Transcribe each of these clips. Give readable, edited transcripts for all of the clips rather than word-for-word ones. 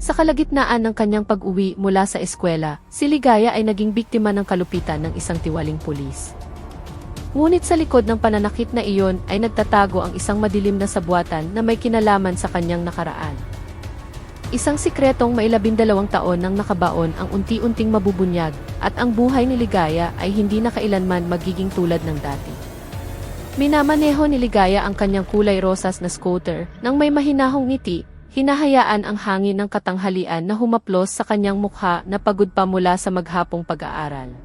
Sa kalagitnaan ng kanyang pag-uwi mula sa eskwela, si Ligaya ay naging biktima ng kalupitan ng isang tiwaling pulis. Ngunit sa likod ng pananakit na iyon ay nagtatago ang isang madilim na sabwatan na may kinalaman sa kanyang nakaraan. Isang sikretong may 12 taon nang nakabaon ang unti-unting mabubunyag, at ang buhay ni Ligaya ay hindi na kailanman magiging tulad ng dati. Minamaneho ni Ligaya ang kanyang kulay rosas na scooter nang may mahinahong ngiti. Hinahayaan ang hangin ng katanghalian na humaplos sa kanyang mukha na pagod pa mula sa maghapong pag-aaral.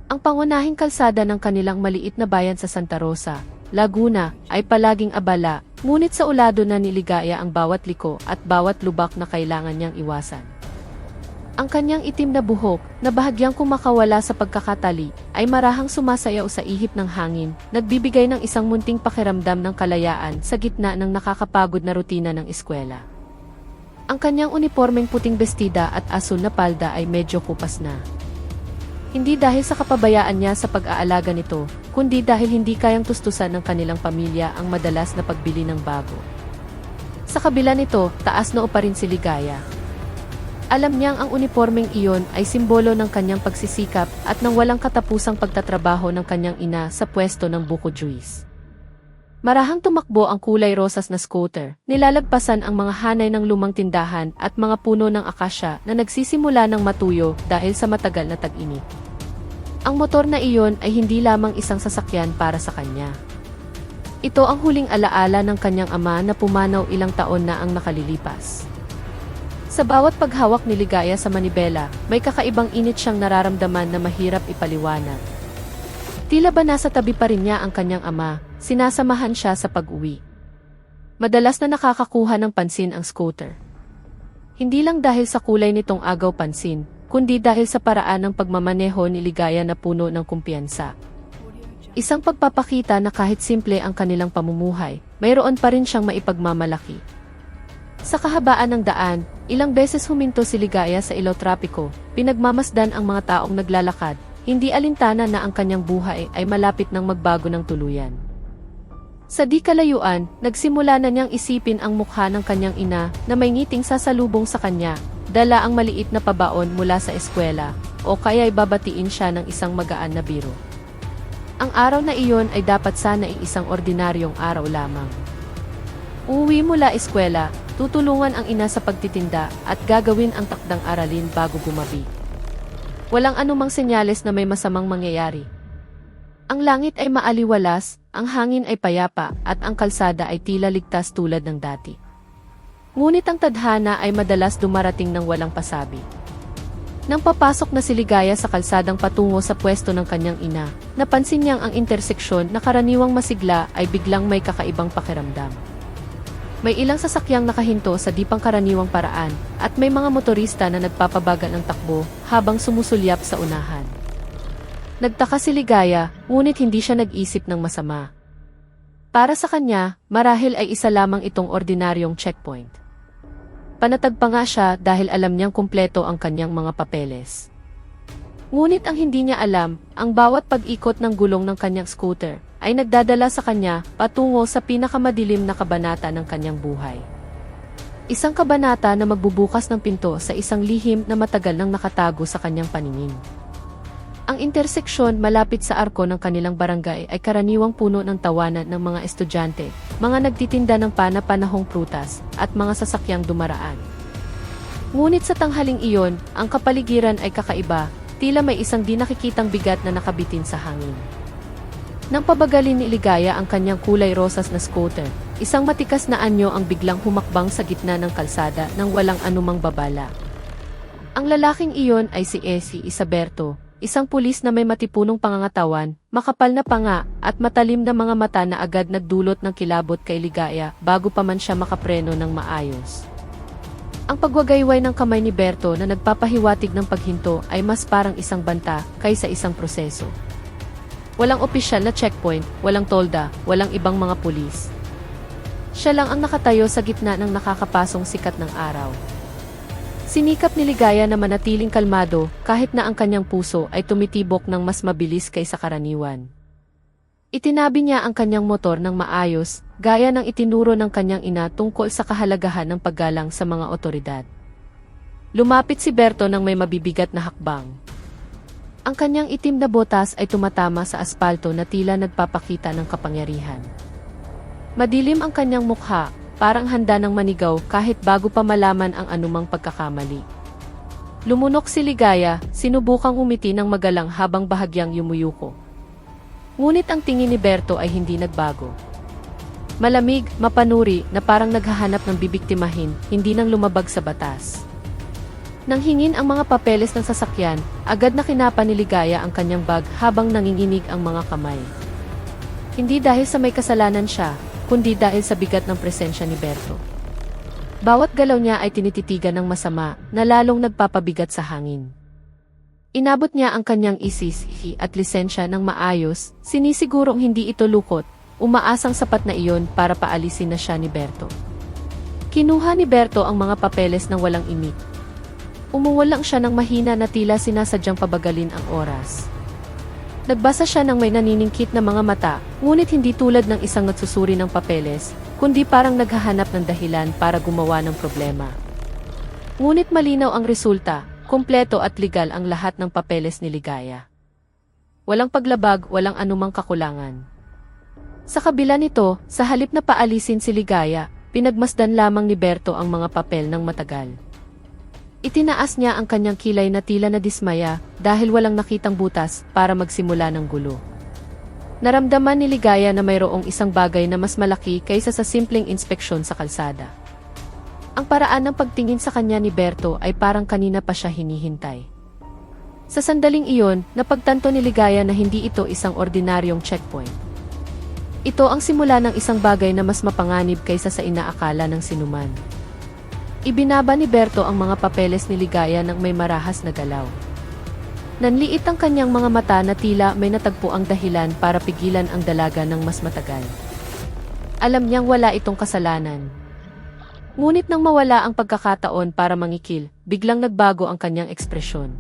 Ang pangunahing kalsada ng kanilang maliit na bayan sa Santa Rosa, Laguna, ay palaging abala, ngunit sa ulado na ni Ligaya ang bawat liko at bawat lubak na kailangan niyang iwasan. Ang kanyang itim na buhok, na bahagyang kumakawala sa pagkakatali, ay marahang sumasayaw sa ihip ng hangin, nagbibigay ng isang munting pakiramdam ng kalayaan sa gitna ng nakakapagod na rutina ng eskwela. Ang kanyang unipormeng puting bestida at asul na palda ay medyo kupas na. Hindi dahil sa kapabayaan niya sa pag-aalaga nito, kundi dahil hindi kayang tustusan ng kanilang pamilya ang madalas na pagbili ng bago. Sa kabila nito, taas noo pa rin si Ligaya. Alam niyang ang unipormeng iyon ay simbolo ng kanyang pagsisikap at ng walang katapusang pagtatrabaho ng kanyang ina sa pwesto ng buko juice. Marahang tumakbo ang kulay rosas na scooter, nilalagpasan ang mga hanay ng lumang tindahan at mga puno ng akasya na nagsisimula ng matuyo dahil sa matagal na tag-init. Ang motor na iyon ay hindi lamang isang sasakyan para sa kanya. Ito ang huling alaala ng kanyang ama na pumanaw ilang taon na ang nakalilipas. Sa bawat paghawak ni Ligaya sa manibela, may kakaibang init siyang nararamdaman na mahirap ipaliwanag. Tila ba nasa tabi pa rin niya ang kanyang ama, sinasamahan siya sa pag-uwi. Madalas na nakakakuha ng pansin ang scooter. Hindi lang dahil sa kulay nitong agaw pansin, kundi dahil sa paraan ng pagmamaneho ni Ligaya na puno ng kumpiyansa. Isang pagpapakita na kahit simple ang kanilang pamumuhay, mayroon pa rin siyang maipagmamalaki. Sa kahabaan ng daan, ilang beses huminto si Ligaya sa ilaw trapiko, pinagmamasdan ang mga taong naglalakad, hindi alintana na ang kanyang buhay ay malapit ng magbago ng tuluyan. Sa di kalayuan, nagsimula na niyang isipin ang mukha ng kanyang ina na may ngiting sasalubong sa kanya, dala ang maliit na pabaon mula sa eskwela, o kaya'y babatiin siya ng isang magaan na biro. Ang araw na iyon ay dapat sana ay isang ordinaryong araw lamang. Uuwi mula eskwela, tutulungan ang ina sa pagtitinda at gagawin ang takdang aralin bago gumabi. Walang anumang senyales na may masamang mangyayari. Ang langit ay maaliwalas, ang hangin ay payapa, at ang kalsada ay tila ligtas tulad ng dati. Ngunit ang tadhana ay madalas dumarating ng walang pasabi. Nang papasok na si Ligaya sa kalsadang patungo sa pwesto ng kanyang ina, napansin niyang ang interseksyon na karaniwang masigla ay biglang may kakaibang pakiramdam. May ilang sasakyang nakahinto sa di pangkaraniwang paraan, at may mga motorista na nagpapabagal ng takbo habang sumusulyap sa unahan. Nagtaka si Ligaya, ngunit hindi siya nag-isip ng masama. Para sa kanya, marahil ay isa lamang itong ordinaryong checkpoint. Panatag pa nga siya dahil alam niyang kumpleto ang kanyang mga papeles. Ngunit ang hindi niya alam, ang bawat pag-ikot ng gulong ng kanyang scooter ay nagdadala sa kanya patungo sa pinakamadilim na kabanata ng kanyang buhay. Isang kabanata na magbubukas ng pinto sa isang lihim na matagal nang nakatago sa kanyang paningin. Ang interseksyon malapit sa arko ng kanilang barangay ay karaniwang puno ng tawanan ng mga estudyante, mga nagtitinda ng pana-panahong prutas, at mga sasakyang dumaraan. Ngunit sa tanghaling iyon, ang kapaligiran ay kakaiba, tila may isang di nakikitang bigat na nakabitin sa hangin. Nang pabagalin ni Ligaya ang kanyang kulay rosas na scooter, isang matikas na anyo ang biglang humakbang sa gitna ng kalsada nang walang anumang babala. Ang lalaking iyon ay si Essie Isaberto, isang pulis na may matipunong pangangatawan, makapal na panga, at matalim na mga mata na agad nagdulot ng kilabot kay Ligaya bago pa man siya makapreno ng maayos. Ang pagwagayway ng kamay ni Berto na nagpapahiwatig ng paghinto ay mas parang isang banta kaysa isang proseso. Walang opisyal na checkpoint, walang tolda, walang ibang mga pulis. Siya lang ang nakatayo sa gitna ng nakakapasong sikat ng araw. Sinikap ni Ligaya na manatiling kalmado kahit na ang kanyang puso ay tumitibok ng mas mabilis kaysa karaniwan. Itinabi niya ang kanyang motor ng maayos, gaya ng itinuro ng kanyang ina tungkol sa kahalagahan ng paggalang sa mga otoridad. Lumapit si Berto ng may mabibigat na hakbang. Ang kanyang itim na botas ay tumatama sa aspalto na tila nagpapakita ng kapangyarihan. Madilim ang kanyang mukha, parang handa ng manigaw kahit bago pa malaman ang anumang pagkakamali. Lumunok si Ligaya, sinubukang umiti ng magalang habang bahagyang yumuyuko. Ngunit ang tingin ni Berto ay hindi nagbago. Malamig, mapanuri na parang naghahanap ng bibiktimahin, hindi nang lumabag sa batas. Nang hingin ang mga papeles ng sasakyan, agad na kinapa ni Ligaya ang kanyang bag habang nanginginig ang mga kamay. Hindi dahil sa may kasalanan siya, kundi dahil sa bigat ng presensya ni Berto. Bawat galaw niya ay tinititigan ng masama, na lalong nagpapabigat sa hangin. Inabot niya ang kanyang isis at lisensya ng maayos, sinisigurong hindi ito lukot, umaasang sapat na iyon para paalisin na siya ni Berto. Kinuha ni Berto ang mga papeles ng walang imik. Umuwal lang siya ng mahina na tila sinasadyang pabagalin ang oras. Nagbasa siya ng may naniningkit na mga mata, ngunit hindi tulad ng isang nagsusuri ng papeles, kundi parang naghahanap ng dahilan para gumawa ng problema. Ngunit malinaw ang resulta, kumpleto at legal ang lahat ng papeles ni Ligaya. Walang paglabag, walang anumang kakulangan. Sa kabila nito, sa halip na paalisin si Ligaya, pinagmasdan lamang ni Berto ang mga papel ng matagal. Itinaas niya ang kanyang kilay na tila na dismaya dahil walang nakitang butas para magsimula ng gulo. Naramdaman ni Ligaya na mayroong isang bagay na mas malaki kaysa sa simpleng inspeksyon sa kalsada. Ang paraan ng pagtingin sa kanya ni Berto ay parang kanina pa siya hinihintay. Sa sandaling iyon, napagtanto ni Ligaya na hindi ito isang ordinaryong checkpoint. Ito ang simula ng isang bagay na mas mapanganib kaysa sa inaakala ng sinuman. Ibinaba ni Berto ang mga papeles ni Ligaya ng may marahas na galaw. Nanliit ang kanyang mga mata na tila may natagpo ang dahilan para pigilan ang dalaga ng mas matagal. Alam niyang wala itong kasalanan. Ngunit nang mawala ang pagkakataon para mangikil, biglang nagbago ang kanyang ekspresyon.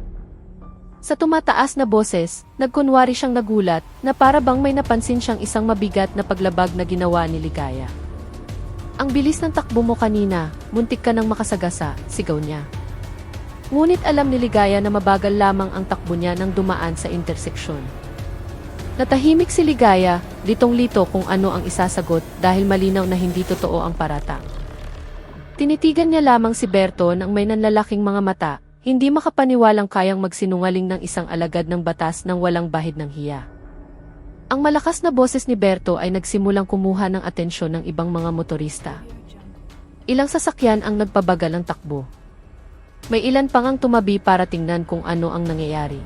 Sa tumataas na boses, nagkunwari siyang nagulat na para bang may napansin siyang isang mabigat na paglabag na ginawa ni Ligaya. Ang bilis ng takbo mo kanina, muntik ka nang makasagasa, sigaw niya. Ngunit alam ni Ligaya na mabagal lamang ang takbo niya nang dumaan sa interseksyon. Natahimik si Ligaya, litong-lito kung ano ang isasagot dahil malinaw na hindi totoo ang paratang. Tinitigan niya lamang si Berto ng may nanlalaking mga mata, hindi makapaniwalang kayang magsinungaling ng isang alagad ng batas nang walang bahid ng hiya. Ang malakas na boses ni Berto ay nagsimulang kumuha ng atensyon ng ibang mga motorista. Ilang sasakyan ang nagpabagal ng takbo. May ilan pang ang tumabi para tingnan kung ano ang nangyayari.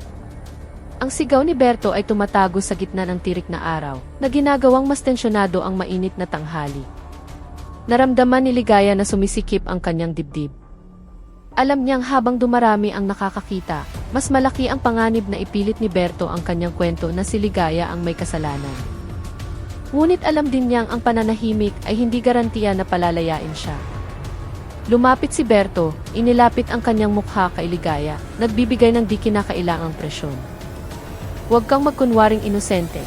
Ang sigaw ni Berto ay tumatago sa gitna ng tirik na araw, na ginagawang mas tensyonado ang mainit na tanghali. Naramdaman ni Ligaya na sumisikip ang kanyang dibdib. Alam niyang habang dumarami ang nakakakita, mas malaki ang panganib na ipilit ni Berto ang kanyang kwento na si Ligaya ang may kasalanan. Ngunit alam din niyang ang pananahimik ay hindi garantiya na palalayain siya. Lumapit si Berto, inilapit ang kanyang mukha kay Ligaya, nagbibigay ng di kinakailangang presyon. Huwag kang magkunwaring inosente.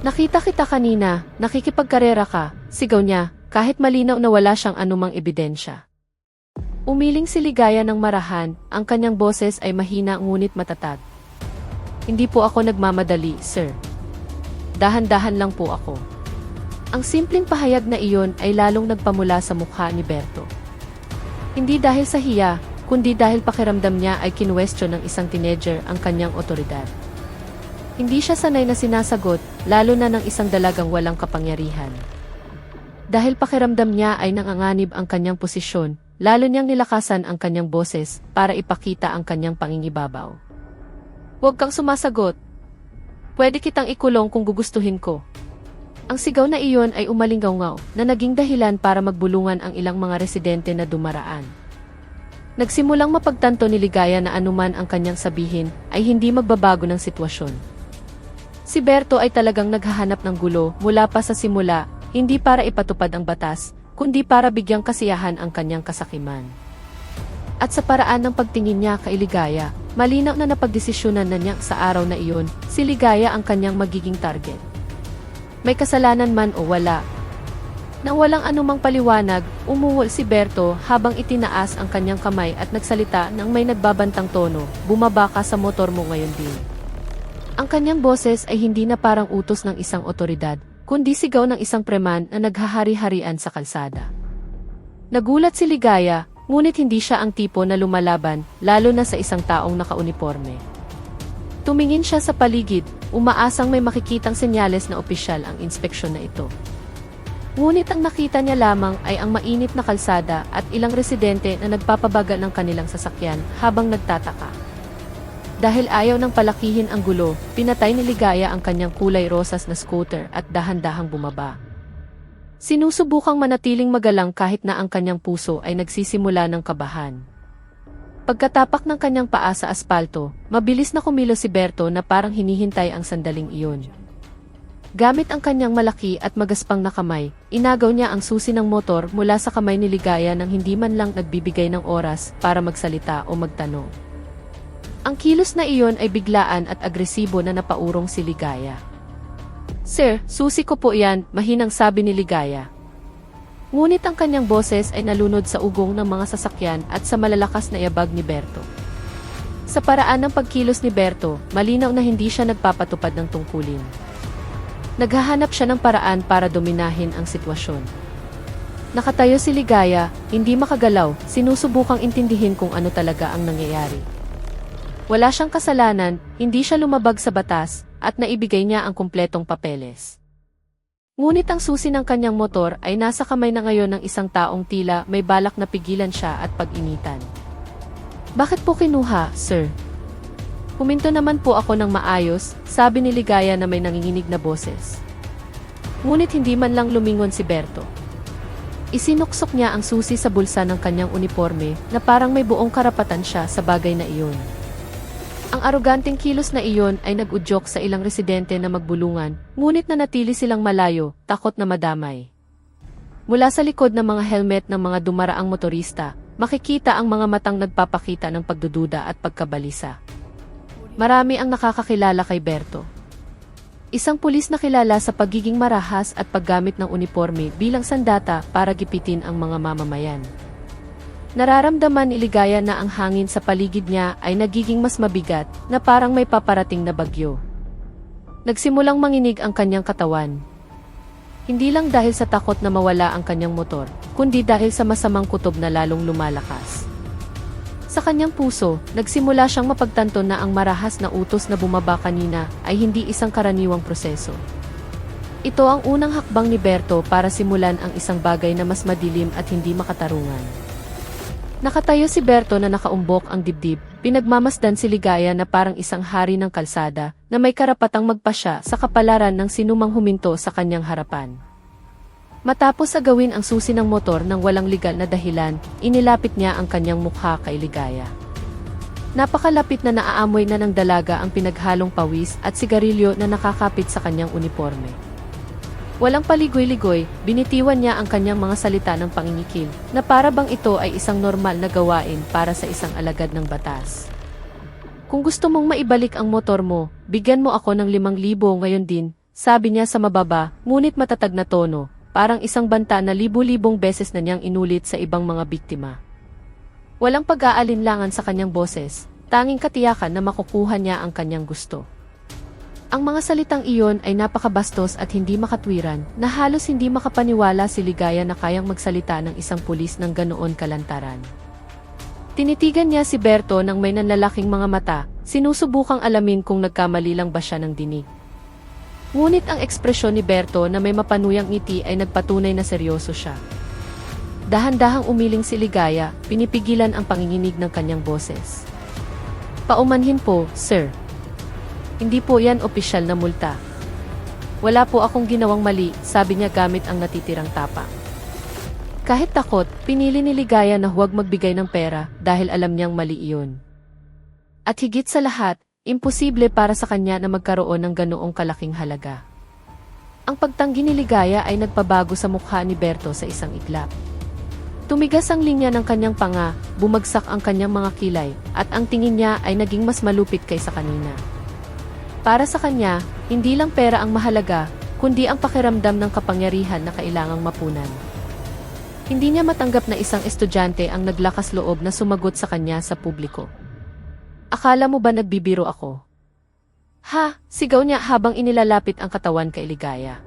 Nakita kita kanina, nakikipagkarera ka, sigaw niya, kahit malinaw na wala siyang anumang ebidensya. Umiling si Ligaya ng marahan, ang kanyang boses ay mahina ngunit matatag. Hindi po ako nagmamadali, sir. Dahan-dahan lang po ako. Ang simpleng pahayag na iyon ay lalong nagpamula sa mukha ni Berto. Hindi dahil sa hiya, kundi dahil pakiramdam niya ay kinuwestiyon ng isang teenager ang kanyang otoridad. Hindi siya sanay na sinasagot, lalo na ng isang dalagang walang kapangyarihan. Dahil pakiramdam niya ay nanganganib ang kanyang posisyon, lalo niyang nilakasan ang kanyang boses para ipakita ang kanyang pangingibabaw. Huwag kang sumasagot. Pwede kitang ikulong kung gugustuhin ko. Ang sigaw na iyon ay umalingaw-ngaw na naging dahilan para magbulungan ang ilang mga residente na dumaraan. Nagsimulang mapagtanto ni Ligaya na anuman ang kanyang sabihin ay hindi magbabago ng sitwasyon. Si Berto ay talagang naghahanap ng gulo mula pa sa simula, hindi para ipatupad ang batas, kundi para bigyang kasiyahan ang kanyang kasakiman. At sa paraan ng pagtingin niya kay Ligaya, malinaw na napagdesisyonan na niya sa araw na iyon, si Ligaya ang kanyang magiging target. May kasalanan man o wala. Nang walang anumang paliwanag, umuwol si Berto habang itinaas ang kanyang kamay at nagsalita ng may nagbabantang tono, "Bumaba ka sa motor mo ngayon din." Ang kanyang boses ay hindi na parang utos ng isang otoridad, kundi sigaw ng isang preman na naghahari-harian sa kalsada. Nagulat si Ligaya, ngunit hindi siya ang tipo na lumalaban, lalo na sa isang taong nakauniporme. Tumingin siya sa paligid, umaasang may makikitang senyales na opisyal ang inspeksyon na ito. Ngunit ang nakita niya lamang ay ang mainit na kalsada at ilang residente na nagpapabagal ng kanilang sasakyan habang nagtataka. Dahil ayaw ng palakihin ang gulo, pinatay ni Ligaya ang kanyang kulay rosas na scooter at dahan-dahang bumaba. Sinusubukang manatiling magalang kahit na ang kanyang puso ay nagsisimula ng kabahan. Pagkatapak ng kanyang paa sa aspalto, mabilis na kumilos si Berto na parang hinihintay ang sandaling iyon. Gamit ang kanyang malaki at magaspang na kamay, inagaw niya ang susi ng motor mula sa kamay ni Ligaya nang hindi man lang nagbibigay ng oras para magsalita o magtanong. Ang kilos na iyon ay biglaan at agresibo na napaurong si Ligaya. "Sir, susi ko po yan," mahinang sabi ni Ligaya. Ngunit ang kanyang boses ay nalunod sa ugong ng mga sasakyan at sa malalakas na yabag ni Berto. Sa paraan ng pagkilos ni Berto, malinaw na hindi siya nagpapatupad ng tungkulin. Naghahanap siya ng paraan para dominahin ang sitwasyon. Nakatayo si Ligaya, hindi makagalaw, sinusubukang intindihin kung ano talaga ang nangyayari. Wala siyang kasalanan, hindi siya lumabag sa batas, at naibigay niya ang kumpletong papeles. Ngunit ang susi ng kanyang motor ay nasa kamay na ngayon ng isang taong tila may balak na pigilan siya at pag-initan. "Bakit po kinuha, sir?" "Huminto naman po ako ng maayos," sabi ni Ligaya na may nanginginig na boses. Ngunit hindi man lang lumingon si Berto. Isinuksok niya ang susi sa bulsa ng kanyang uniforme na parang may buong karapatan siya sa bagay na iyon. Ang aroganteng kilos na iyon ay nag-udyok sa ilang residente na magbulungan, ngunit nanatili silang malayo, takot na madamay. Mula sa likod ng mga helmet ng mga dumaraang motorista, makikita ang mga matang nagpapakita ng pagdududa at pagkabalisa. Marami ang nakakakilala kay Berto. Isang pulis na kilala sa pagiging marahas at paggamit ng uniforme bilang sandata para gipitin ang mga mamamayan. Nararamdaman ni Ligaya na ang hangin sa paligid niya ay nagiging mas mabigat na parang may paparating na bagyo. Nagsimulang manginig ang kanyang katawan. Hindi lang dahil sa takot na mawala ang kanyang motor, kundi dahil sa masamang kutob na lalong lumalakas. Sa kanyang puso, nagsimula siyang mapagtanto na ang marahas na utos na bumaba kanina ay hindi isang karaniwang proseso. Ito ang unang hakbang ni Berto para simulan ang isang bagay na mas madilim at hindi makatarungan. Nakatayo si Berto na nakaumbok ang dibdib, pinagmamasdan si Ligaya na parang isang hari ng kalsada na may karapatang magpasya sa kapalaran ng sinumang huminto sa kanyang harapan. Matapos agawin ang susi ng motor ng walang legal na dahilan, inilapit niya ang kanyang mukha kay Ligaya. Napakalapit na naaamoy na ng dalaga ang pinaghalong pawis at sigarilyo na nakakapit sa kanyang uniforme. Walang paligoy-ligoy, binitiwan niya ang kanyang mga salita ng pangingikil, na para bang ito ay isang normal na gawain para sa isang alagad ng batas. "Kung gusto mong maibalik ang motor mo, bigyan mo ako ng 5,000 ngayon din," sabi niya sa mababa, ngunit matatag na tono. Parang isang banta na libu-libong beses na niyang inulit sa ibang mga biktima. Walang pag-aalinlangan sa kanyang boses, tanging katiyakan na makukuha niya ang kanyang gusto. Ang mga salitang iyon ay napakabastos at hindi makatwiran, na halos hindi makapaniwala si Ligaya na kayang magsalita ng isang pulis ng ganoon kalantaran. Tinitigan niya si Berto ng may nanlalaking mga mata, sinusubukang alamin kung nagkamali lang ba siya ng dinig. Ngunit ang ekspresyon ni Berto na may mapanuyang ngiti ay nagpatunay na seryoso siya. Dahan-dahang umiling si Ligaya, pinipigilan ang panginginig ng kanyang boses. "Paumanhin po, sir. Hindi po yan opisyal na multa. Wala po akong ginawang mali," sabi niya gamit ang natitirang tapang. Kahit takot, pinili ni Ligaya na huwag magbigay ng pera dahil alam niyang mali iyon. At higit sa lahat, imposible para sa kanya na magkaroon ng ganoong kalaking halaga. Ang pagtanggi ni Ligaya ay nagpabago sa mukha ni Berto sa isang iglap. Tumigas ang linya ng kanyang panga, bumagsak ang kanyang mga kilay, at ang tingin niya ay naging mas malupit kaysa kanina. Para sa kanya, hindi lang pera ang mahalaga, kundi ang pakiramdam ng kapangyarihan na kailangang mapunan. Hindi niya matanggap na isang estudyante ang naglakas loob na sumagot sa kanya sa publiko. Akala mo ba nagbibiro ako? Ha, sigaw niya habang inilalapit ang katawan kay Ligaya.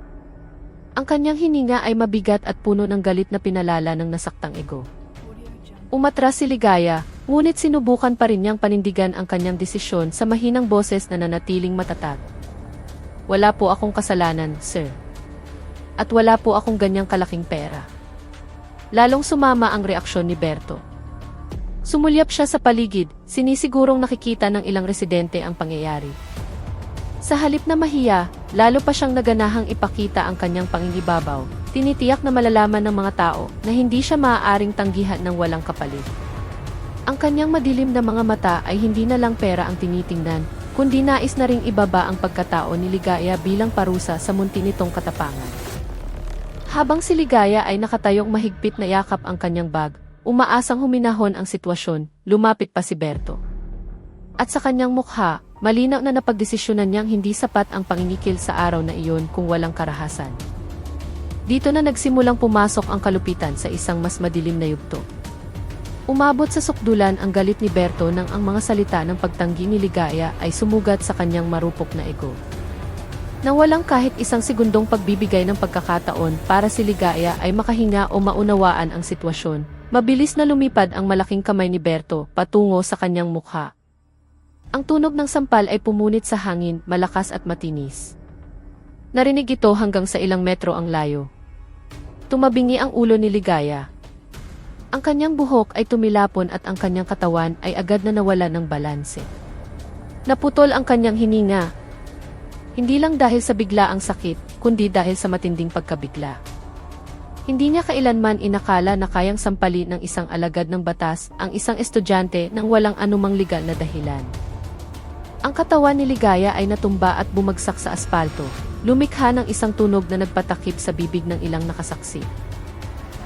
Ang kanyang hininga ay mabigat at puno ng galit na pinalala ng nasaktang ego. Umatras si Ligaya, ngunit sinubukan pa rin niyang panindigan ang kanyang desisyon sa mahinang boses na nanatiling matatag. Wala po akong kasalanan, sir. At wala po akong ganyang kalaking pera. Lalong sumama ang reaksyon ni Berto. Sumulyap siya sa paligid, sinisigurong nakikita ng ilang residente ang pangyayari. Sa halip na mahiya, lalo pa siyang naganahang ipakita ang kanyang pangingibabaw, tinitiyak na malalaman ng mga tao na hindi siya maaaring tanggihan ng walang kapalit. Ang kanyang madilim na mga mata ay hindi na lang pera ang tinitingnan, kundi nais na ring ibaba ang pagkatao ni Ligaya bilang parusa sa munti nitong katapangan. Habang si Ligaya ay nakatayong mahigpit na yakap ang kanyang bag, umaasang huminahon ang sitwasyon, lumapit pa si Berto. At sa kanyang mukha, malinaw na napagdesisyonan niyang hindi sapat ang pangingikil sa araw na iyon kung walang karahasan. Dito na nagsimulang pumasok ang kalupitan sa isang mas madilim na yugto. Umabot sa sukdulan ang galit ni Berto nang ang mga salita ng pagtanggi ni Ligaya ay sumugat sa kanyang marupok na ego. Nang walang kahit isang segundong pagbibigay ng pagkakataon para si Ligaya ay makahinga o maunawaan ang sitwasyon, mabilis na lumipad ang malaking kamay ni Berto patungo sa kanyang mukha. Ang tunog ng sampal ay pumunit sa hangin, malakas at matinis. Narinig ito hanggang sa ilang metro ang layo. Tumabingi ang ulo ni Ligaya. Ang kanyang buhok ay tumilapon at ang kanyang katawan ay agad na nawala ng balanse. Naputol ang kanyang hininga. Hindi lang dahil sa biglaang sakit, kundi dahil sa matinding pagkabigla. Hindi niya kailanman inakala na kayang sampalin ng isang alagad ng batas ang isang estudyante nang walang anumang legal na dahilan. Ang katawan ni Ligaya ay natumba at bumagsak sa aspalto, lumikha ng isang tunog na nagpatakip sa bibig ng ilang nakasaksi.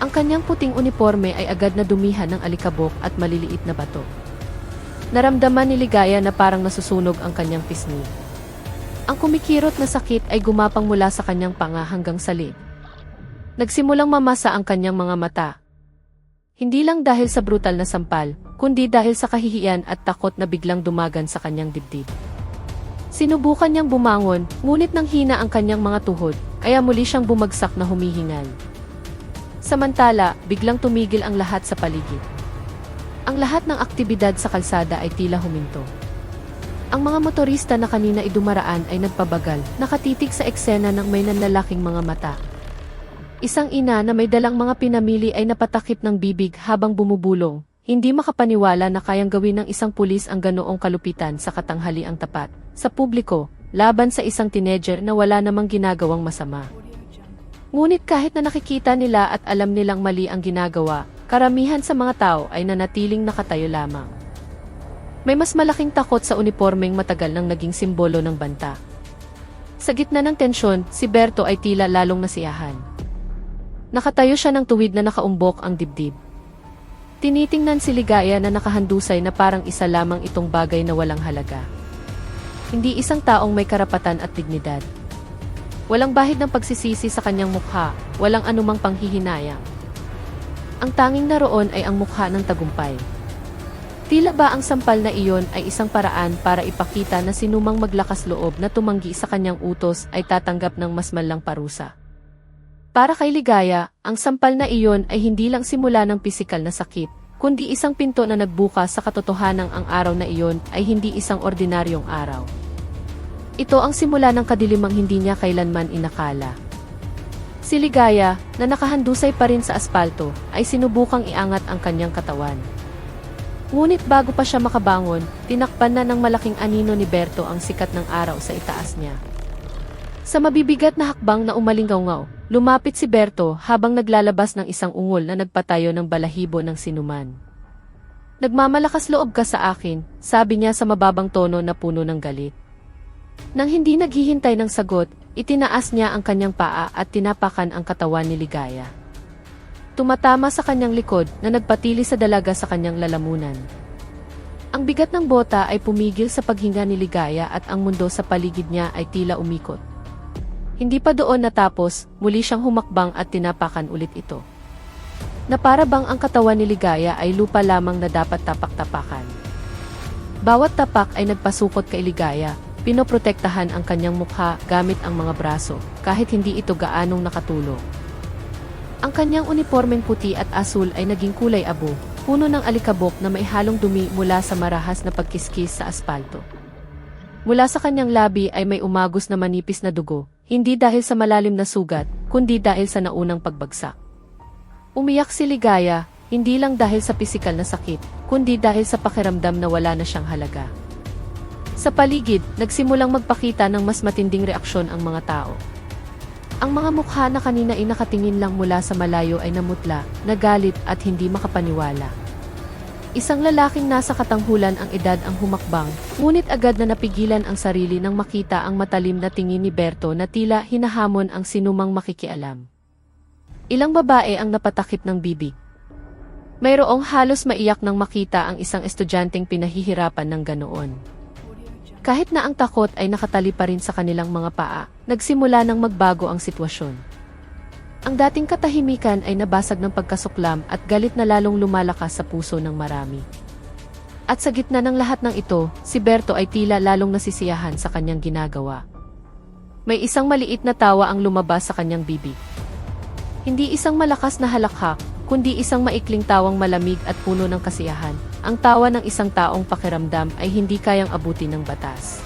Ang kanyang puting uniforme ay agad na dumihan ng alikabok at maliliit na bato. Naramdaman ni Ligaya na parang nasusunog ang kanyang pisngi. Ang kumikirot na sakit ay gumapang mula sa kanyang panga hanggang sa liig. Nagsimulang mamasa ang kanyang mga mata. Hindi lang dahil sa brutal na sampal, kundi dahil sa kahihiyan at takot na biglang dumagan sa kanyang dibdib. Sinubukan niyang bumangon, ngunit nang hina ang kanyang mga tuhod, kaya muli siyang bumagsak na humihingal. Samantala, biglang tumigil ang lahat sa paligid. Ang lahat ng aktibidad sa kalsada ay tila huminto. Ang mga motorista na kanina idumaraan ay nagpabagal, nakatitig sa eksena ng may nanlalaking mga mata. Isang ina na may dalang mga pinamili ay napatakip ng bibig habang bumubulong, hindi makapaniwala na kayang gawin ng isang pulis ang ganoong kalupitan sa katanghaliang tapat, sa publiko, laban sa isang teenager na wala namang ginagawang masama. Ngunit kahit na nakikita nila at alam nilang mali ang ginagawa, karamihan sa mga tao ay nanatiling nakatayo lamang. May mas malaking takot sa unipormeng matagal nang naging simbolo ng banta. Sa gitna ng tensyon, si Berto ay tila lalong nasiyahan. Nakatayo siya ng tuwid na nakaumbok ang dibdib. Tinitingnan si Ligaya na nakahandusay na parang isa lamang itong bagay na walang halaga. Hindi isang taong may karapatan at dignidad. Walang bahid ng pagsisisi sa kanyang mukha, walang anumang panghihinayang. Ang tanging naroon ay ang mukha ng tagumpay. Tila ba ang sampal na iyon ay isang paraan para ipakita na sinumang maglakas loob na tumanggi sa kanyang utos ay tatanggap ng mas malang parusa. Para kay Ligaya, ang sampal na iyon ay hindi lang simula ng pisikal na sakit, kundi isang pinto na nagbukas sa katotohanang ang araw na iyon ay hindi isang ordinaryong araw. Ito ang simula ng kadilimang hindi niya kailanman inakala. Si Ligaya, na nakahandusay pa rin sa aspalto, ay sinubukang iangat ang kanyang katawan. Ngunit bago pa siya makabangon, tinakpan na ng malaking anino ni Berto ang sikat ng araw sa itaas niya. Sa mabibigat na hakbang na umalingaw-ngaw, lumapit si Berto habang naglalabas ng isang ungol na nagpatayo ng balahibo ng sinuman. Nagmamalakas loob ka sa akin, sabi niya sa mababang tono na puno ng galit. Nang hindi naghihintay ng sagot, itinaas niya ang kanyang paa at tinapakan ang katawan ni Ligaya. Tumatama sa kanyang likod na nagpatili sa dalaga sa kanyang lalamunan. Ang bigat ng bota ay pumigil sa paghinga ni Ligaya at ang mundo sa paligid niya ay tila umikot. Hindi pa doon natapos, muli siyang humakbang at tinapakan ulit ito. Na para bang ang katawan ni Ligaya ay lupa lamang na dapat tapak-tapakan. Bawat tapak ay nagpasukot kay Ligaya, pinoprotektahan ang kanyang mukha gamit ang mga braso, kahit hindi ito gaanong nakatulog. Ang kanyang unipormeng puti at asul ay naging kulay abo, puno ng alikabok na may halong dumi mula sa marahas na pagkiskis sa aspalto. Mula sa kanyang labi ay may umagos na manipis na dugo, hindi dahil sa malalim na sugat, kundi dahil sa naunang pagbagsak. Umiyak si Ligaya, hindi lang dahil sa pisikal na sakit, kundi dahil sa pakiramdam na wala na siyang halaga. Sa paligid, nagsimulang magpakita ng mas matinding reaksyon ang mga tao. Ang mga mukha na kanina ay nakatingin lang mula sa malayo ay namutla, nagalit at hindi makapaniwala. Isang lalaking nasa katanghulan ang edad ang humakbang, ngunit agad na napigilan ang sarili nang makita ang matalim na tingin ni Berto na tila hinahamon ang sinumang makikialam. Ilang babae ang napatakip ng bibig. Mayroong halos maiyak nang makita ang isang estudyanteng pinahihirapan ng ganoon. Kahit na ang takot ay nakatali pa rin sa kanilang mga paa, nagsimula nang magbago ang sitwasyon. Ang dating katahimikan ay nabasag ng pagkasuklam at galit na lalong lumalakas sa puso ng marami. At sa gitna ng lahat ng ito, si Berto ay tila lalong nasisiyahan sa kanyang ginagawa. May isang maliit na tawa ang lumabas sa kanyang bibig. Hindi isang malakas na halakhak, kundi isang maikling tawang malamig at puno ng kasiyahan. Ang tawa ng isang taong pakiramdam ay hindi kayang abutin ng batas.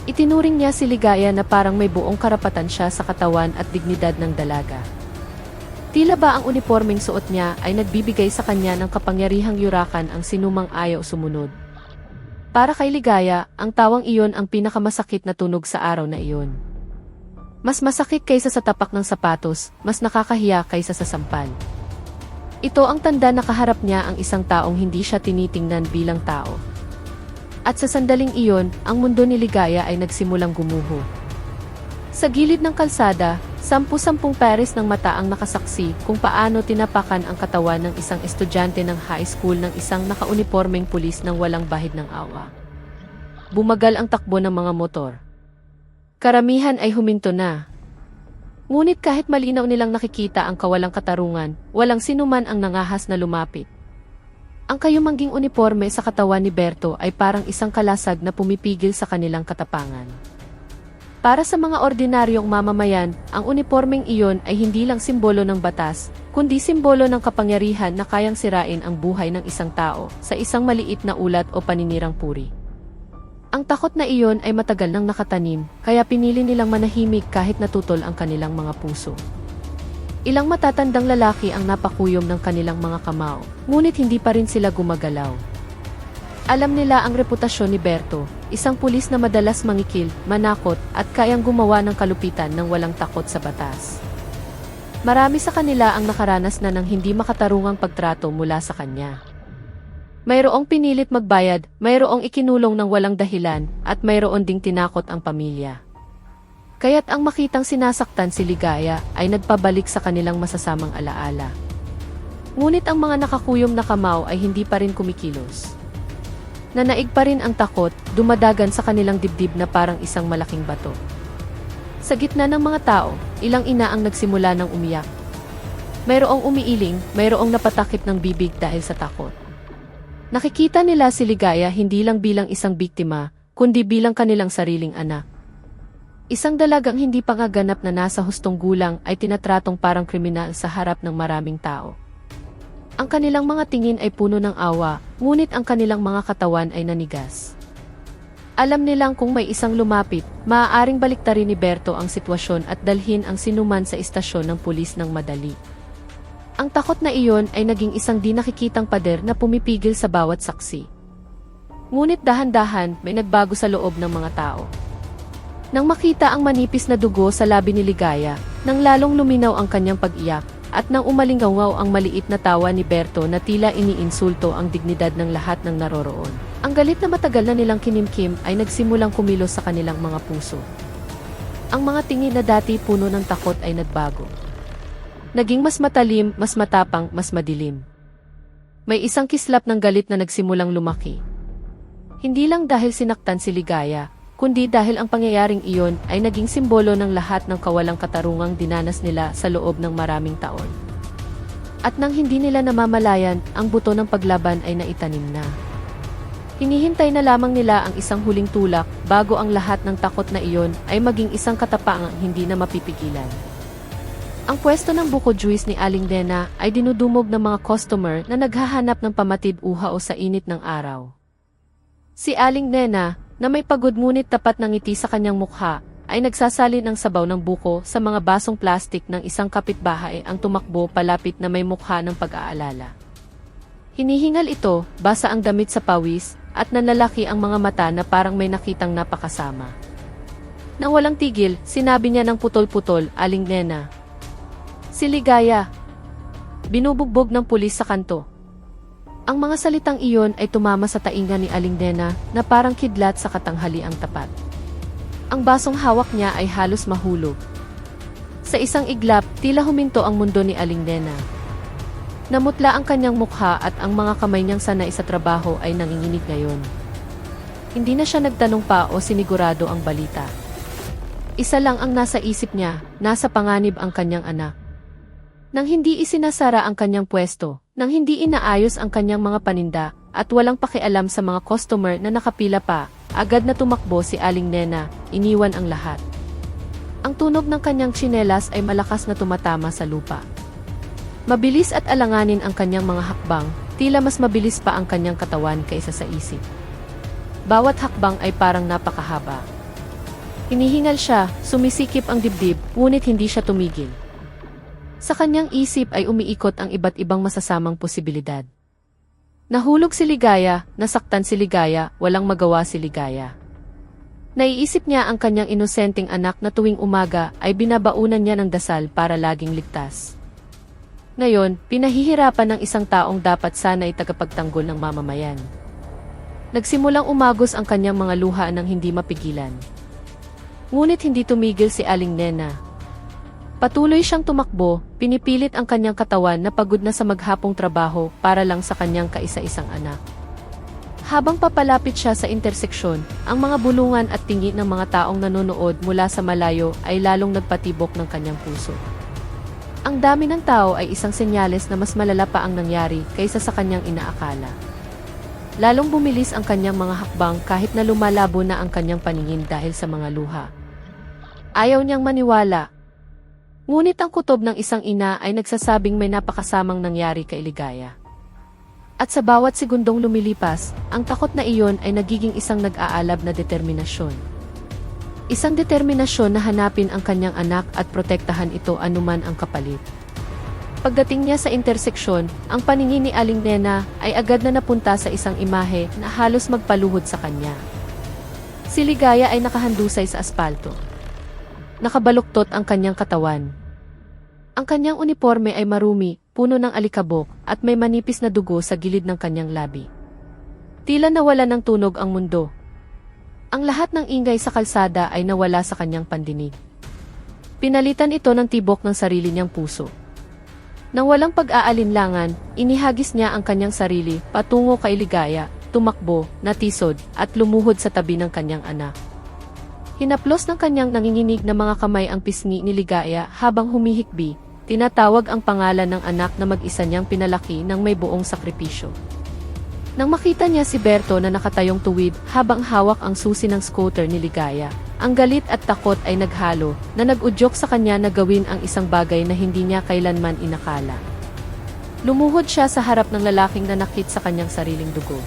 Itinuring niya si Ligaya na parang may buong karapatan siya sa katawan at dignidad ng dalaga. Tila ba ang unipormeng suot niya ay nagbibigay sa kanya ng kapangyarihang yurakan ang sinumang ayaw sumunod. Para kay Ligaya, ang tawang iyon ang pinakamasakit na tunog sa araw na iyon. Mas masakit kaysa sa tapak ng sapatos, mas nakakahiya kaysa sa sampal. Ito ang tanda na kaharap niya ang isang taong hindi siya tinitingnan bilang tao. At sa sandaling iyon, ang mundo ni Ligaya ay nagsimulang gumuho. Sa gilid ng kalsada, 10-10 pares ng mata ang nakasaksi kung paano tinapakan ang katawan ng isang estudyante ng high school ng isang nakaunipormeng pulis nang walang bahid ng awa. Bumagal ang takbo ng mga motor. Karamihan ay huminto na. Ngunit kahit malinaw nilang nakikita ang kawalang katarungan, walang sinuman ang nangahas na lumapit. Ang kayumangging uniporme sa katawan ni Berto ay parang isang kalasag na pumipigil sa kanilang katapangan. Para sa mga ordinaryong mamamayan, ang unipormeng iyon ay hindi lang simbolo ng batas, kundi simbolo ng kapangyarihan na kayang sirain ang buhay ng isang tao sa isang maliit na ulat o paninirang puri. Ang takot na iyon ay matagal nang nakatanim, kaya pinili nilang manahimik kahit natutol ang kanilang mga puso. Ilang matatandang lalaki ang napakuyom ng kanilang mga kamao, ngunit hindi pa rin sila gumagalaw. Alam nila ang reputasyon ni Berto, isang pulis na madalas mangikil, manakot, at kayang gumawa ng kalupitan ng walang takot sa batas. Marami sa kanila ang nakaranas na ng hindi makatarungang pagtrato mula sa kanya. Mayroong pinilit magbayad, mayroong ikinulong ng walang dahilan, at mayroon ding tinakot ang pamilya. Kaya't ang makitang sinasaktan si Ligaya ay nagpabalik sa kanilang masasamang alaala. Ngunit ang mga nakakuyom na kamao ay hindi pa rin kumikilos. Nanaig pa rin ang takot, dumadagan sa kanilang dibdib na parang isang malaking bato. Sa gitna ng mga tao, ilang ina ang nagsimula ng umiyak. Mayroong umiiling, mayroong napatakip ng bibig dahil sa takot. Nakikita nila si Ligaya hindi lang bilang isang biktima, kundi bilang kanilang sariling anak. Isang dalagang hindi pangaganap na nasa hustong gulang ay tinatratong parang kriminal sa harap ng maraming tao. Ang kanilang mga tingin ay puno ng awa, ngunit ang kanilang mga katawan ay nanigas. Alam nilang kung may isang lumapit, maaaring baliktarin ni Berto ang sitwasyon at dalhin ang sinuman sa istasyon ng pulis ng madali. Ang takot na iyon ay naging isang di nakikitang pader na pumipigil sa bawat saksi. Ngunit dahan-dahan may nagbago sa loob ng mga tao. Nang makita ang manipis na dugo sa labi ni Ligaya, nang lalong luminaw ang kanyang pag-iyak, at nang umalingawaw ang maliit na tawa ni Berto na tila iniinsulto ang dignidad ng lahat ng naroroon. Ang galit na matagal na nilang kinimkim ay nagsimulang kumilos sa kanilang mga puso. Ang mga tingin na dati puno ng takot ay nagbago. Naging mas matalim, mas matapang, mas madilim. May isang kislap ng galit na nagsimulang lumaki. Hindi lang dahil sinaktan si Ligaya, kundi dahil ang pangyayaring iyon ay naging simbolo ng lahat ng kawalang katarungang dinanas nila sa loob ng maraming taon. At nang hindi nila namamalayan, ang buto ng paglaban ay naitanim na. Hinihintay na lamang nila ang isang huling tulak bago ang lahat ng takot na iyon ay maging isang katapangang hindi na mapipigilan. Ang pwesto ng buko juice ni Aling Nena ay dinudumog ng mga customer na naghahanap ng pamatid uhaw sa init ng araw. Si Aling Nena, na may pagod ngunit tapat ng ngiti sa kanyang mukha, ay nagsasalin ng sabaw ng buko sa mga basong plastik ng isang kapitbahay ang tumakbo palapit na may mukha ng pag-aalala. Hinihingal ito, basa ang damit sa pawis, at nanlalaki ang mga mata na parang may nakitang napakasama. Nang walang tigil, sinabi niya ng putol-putol, "Aling Nena." "Si Ligaya." Binubugbog ng pulis sa kanto. Ang mga salitang iyon ay tumama sa tainga ni Aling Nena na parang kidlat sa katanghaliang tapat. Ang basong hawak niya ay halos mahulog. Sa isang iglap, tila huminto ang mundo ni Aling Nena. Namutla ang kanyang mukha at ang mga kamay niyang sanay sa trabaho ay nanginginig ngayon. Hindi na siya nagtanong pa o sinigurado ang balita. Isa lang ang nasa isip niya, nasa panganib ang kanyang anak. Nang hindi isinasara ang kanyang pwesto, nang hindi inaayos ang kanyang mga paninda, at walang pakialam sa mga customer na nakapila pa, agad na tumakbo si Aling Nena, iniwan ang lahat. Ang tunog ng kanyang tsinelas ay malakas na tumatama sa lupa. Mabilis at alanganin ang kanyang mga hakbang, tila mas mabilis pa ang kanyang katawan kaysa sa isip. Bawat hakbang ay parang napakahaba. Hinihingal siya, sumisikip ang dibdib, ngunit hindi siya tumigil. Sa kanyang isip ay umiikot ang iba't ibang masasamang posibilidad. Nahulog si Ligaya, nasaktan si Ligaya, walang magawa si Ligaya. Naiisip niya ang kanyang inosenteng anak na tuwing umaga ay binabaunan niya ng dasal para laging ligtas. Ngayon, pinahihirapan ng isang taong dapat sana'y tagapagtanggol ng mamamayan. Nagsimulang umagos ang kanyang mga luha nang hindi mapigilan. Ngunit hindi tumigil si Aling Nena. Patuloy siyang tumakbo, pinipilit ang kanyang katawan na pagod na sa maghapong trabaho para lang sa kanyang kaisa-isang anak. Habang papalapit siya sa interseksyon, ang mga bulungan at tingi ng mga taong nanonood mula sa malayo ay lalong nagpatibok ng kanyang puso. Ang dami ng tao ay isang senyales na mas malala pa ang nangyari kaysa sa kanyang inaakala. Lalong bumilis ang kanyang mga hakbang kahit na lumalabo na ang kanyang paningin dahil sa mga luha. Ayaw niyang maniwala. Ngunit ang kutob ng isang ina ay nagsasabing may napakasamang nangyari kay Ligaya. At sa bawat segundong lumilipas, ang takot na iyon ay nagiging isang nag-aalab na determinasyon. Isang determinasyon na hanapin ang kanyang anak at protektahan ito anuman ang kapalit. Pagdating niya sa interseksyon, ang paningin ni Aling Nena ay agad na napunta sa isang imahe na halos magpaluhod sa kanya. Si Ligaya ay nakahandusay sa aspalto. Nakabaluktot ang kanyang katawan. Ang kanyang uniforme ay marumi, puno ng alikabok, at may manipis na dugo sa gilid ng kanyang labi. Tila nawala ng tunog ang mundo. Ang lahat ng ingay sa kalsada ay nawala sa kanyang pandinig. Pinalitan ito ng tibok ng sarili niyang puso. Nang walang pag-aalinlangan, inihagis niya ang kanyang sarili patungo kay Ligaya, tumakbo, natisod, at lumuhod sa tabi ng kanyang anak. Hinaplos ng kanyang nanginginig na mga kamay ang pisngi ni Ligaya habang humihikbi, tinatawag ang pangalan ng anak na mag-isa niyang pinalaki ng may buong sakripisyo. Nang makita niya si Berto na nakatayong tuwid habang hawak ang susi ng scooter ni Ligaya, ang galit at takot ay naghalo na nag-udyok sa kanya na gawin ang isang bagay na hindi niya kailanman inakala. Lumuhod siya sa harap ng lalaking nanakit sa kanyang sariling dugo.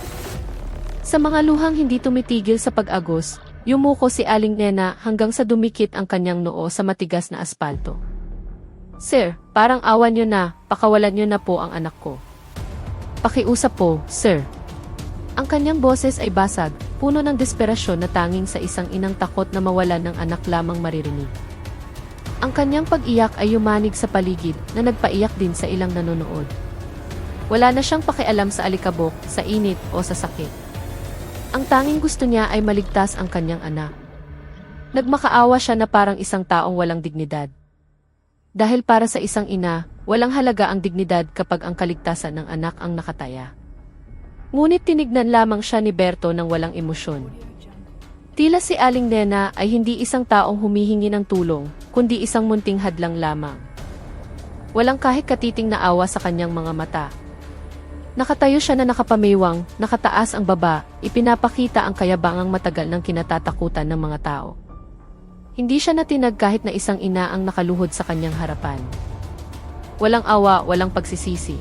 Sa mga luhang hindi tumitigil sa pag-agos, yumuko si Aling Nena hanggang sa dumikit ang kanyang noo sa matigas na aspalto. "Sir, parang awan niyo na, pakawalan niyo na po ang anak ko. Pakiusap po, sir." Ang kanyang boses ay basag, puno ng desperasyon na tanging sa isang inang takot na mawalan ng anak lamang maririnig. Ang kanyang pag-iyak ay yumanig sa paligid na nagpaiyak din sa ilang nanonood. Wala na siyang pakialam sa alikabok, sa init o sa sakit. Ang tanging gusto niya ay maligtas ang kanyang anak. Nagmakaawa siya na parang isang taong walang dignidad. Dahil para sa isang ina, walang halaga ang dignidad kapag ang kaligtasan ng anak ang nakataya. Ngunit tinignan lamang siya ni Berto ng walang emosyon. Tila si Aling Nena ay hindi isang taong humihingi ng tulong, kundi isang munting hadlang lamang. Walang kahit katiting na awa sa kanyang mga mata. Nakatayo siya na nakapamiwang, nakataas ang baba, ipinapakita ang kayabangang matagal ng kinatatakutan ng mga tao. Hindi siya natinag kahit na isang ina ang nakaluhod sa kanyang harapan. Walang awa, walang pagsisisi.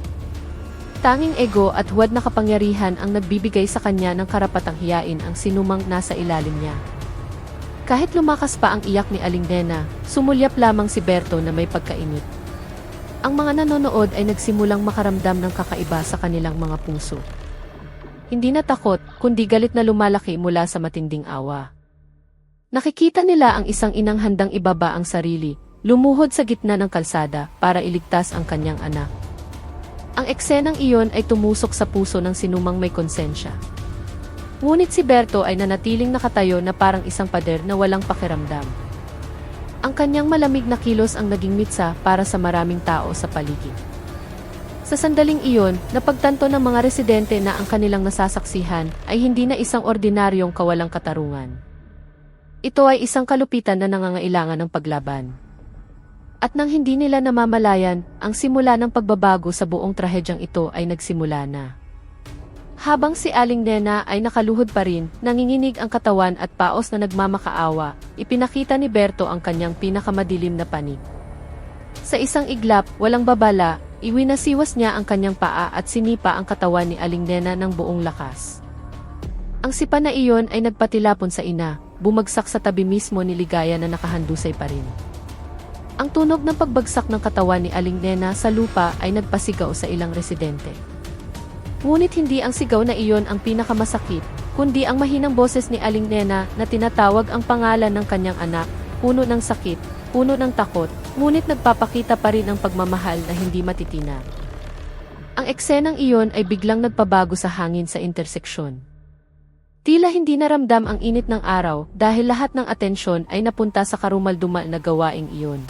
Tanging ego at huwad na kapangyarihan ang nagbibigay sa kanya ng karapatang hiyain ang sinumang nasa ilalim niya. Kahit lumakas pa ang iyak ni Aling Nena, sumulyap lamang si Berto na may pagkainit. Ang mga nanonood ay nagsimulang makaramdam ng kakaiba sa kanilang mga puso. Hindi na takot, kundi galit na lumalaki mula sa matinding awa. Nakikita nila ang isang inang handang ibaba ang sarili, lumuhod sa gitna ng kalsada para iligtas ang kanyang anak. Ang eksenang iyon ay tumusok sa puso ng sinumang may konsensya. Ngunit si Berto ay nanatiling nakatayo na parang isang pader na walang pakiramdam. Ang kanyang malamig na kilos ang naging mitsa para sa maraming tao sa paligid. Sa sandaling iyon, napagtanto ng mga residente na ang kanilang nasasaksihan ay hindi na isang ordinaryong kawalang katarungan. Ito ay isang kalupitan na nangangailangan ng paglaban. At nang hindi nila namamalayan, ang simula ng pagbabago sa buong trahedyang ito ay nagsimula na. Habang si Aling Nena ay nakaluhod pa rin, nanginginig ang katawan at paos na nagmamakaawa, ipinakita ni Berto ang kanyang pinakamadilim na panig. Sa isang iglap, walang babala, iwinasiwas niya ang kanyang paa at sinipa ang katawan ni Aling Nena ng buong lakas. Ang sipa na iyon ay nagpatilapon sa ina, bumagsak sa tabi mismo ni Ligaya na nakahandusay pa rin. Ang tunog ng pagbagsak ng katawan ni Aling Nena sa lupa ay nagpasigaw sa ilang residente. Ngunit hindi ang sigaw na iyon ang pinakamasakit, kundi ang mahinang boses ni Aling Nena na tinatawag ang pangalan ng kanyang anak, puno ng sakit, puno ng takot, ngunit nagpapakita pa rin ang pagmamahal na hindi matitinag. Ang eksenang iyon ay biglang nagpabago sa hangin sa interseksyon. Tila hindi naramdam ang init ng araw dahil lahat ng atensyon ay napunta sa karumaldumal na gawaing iyon.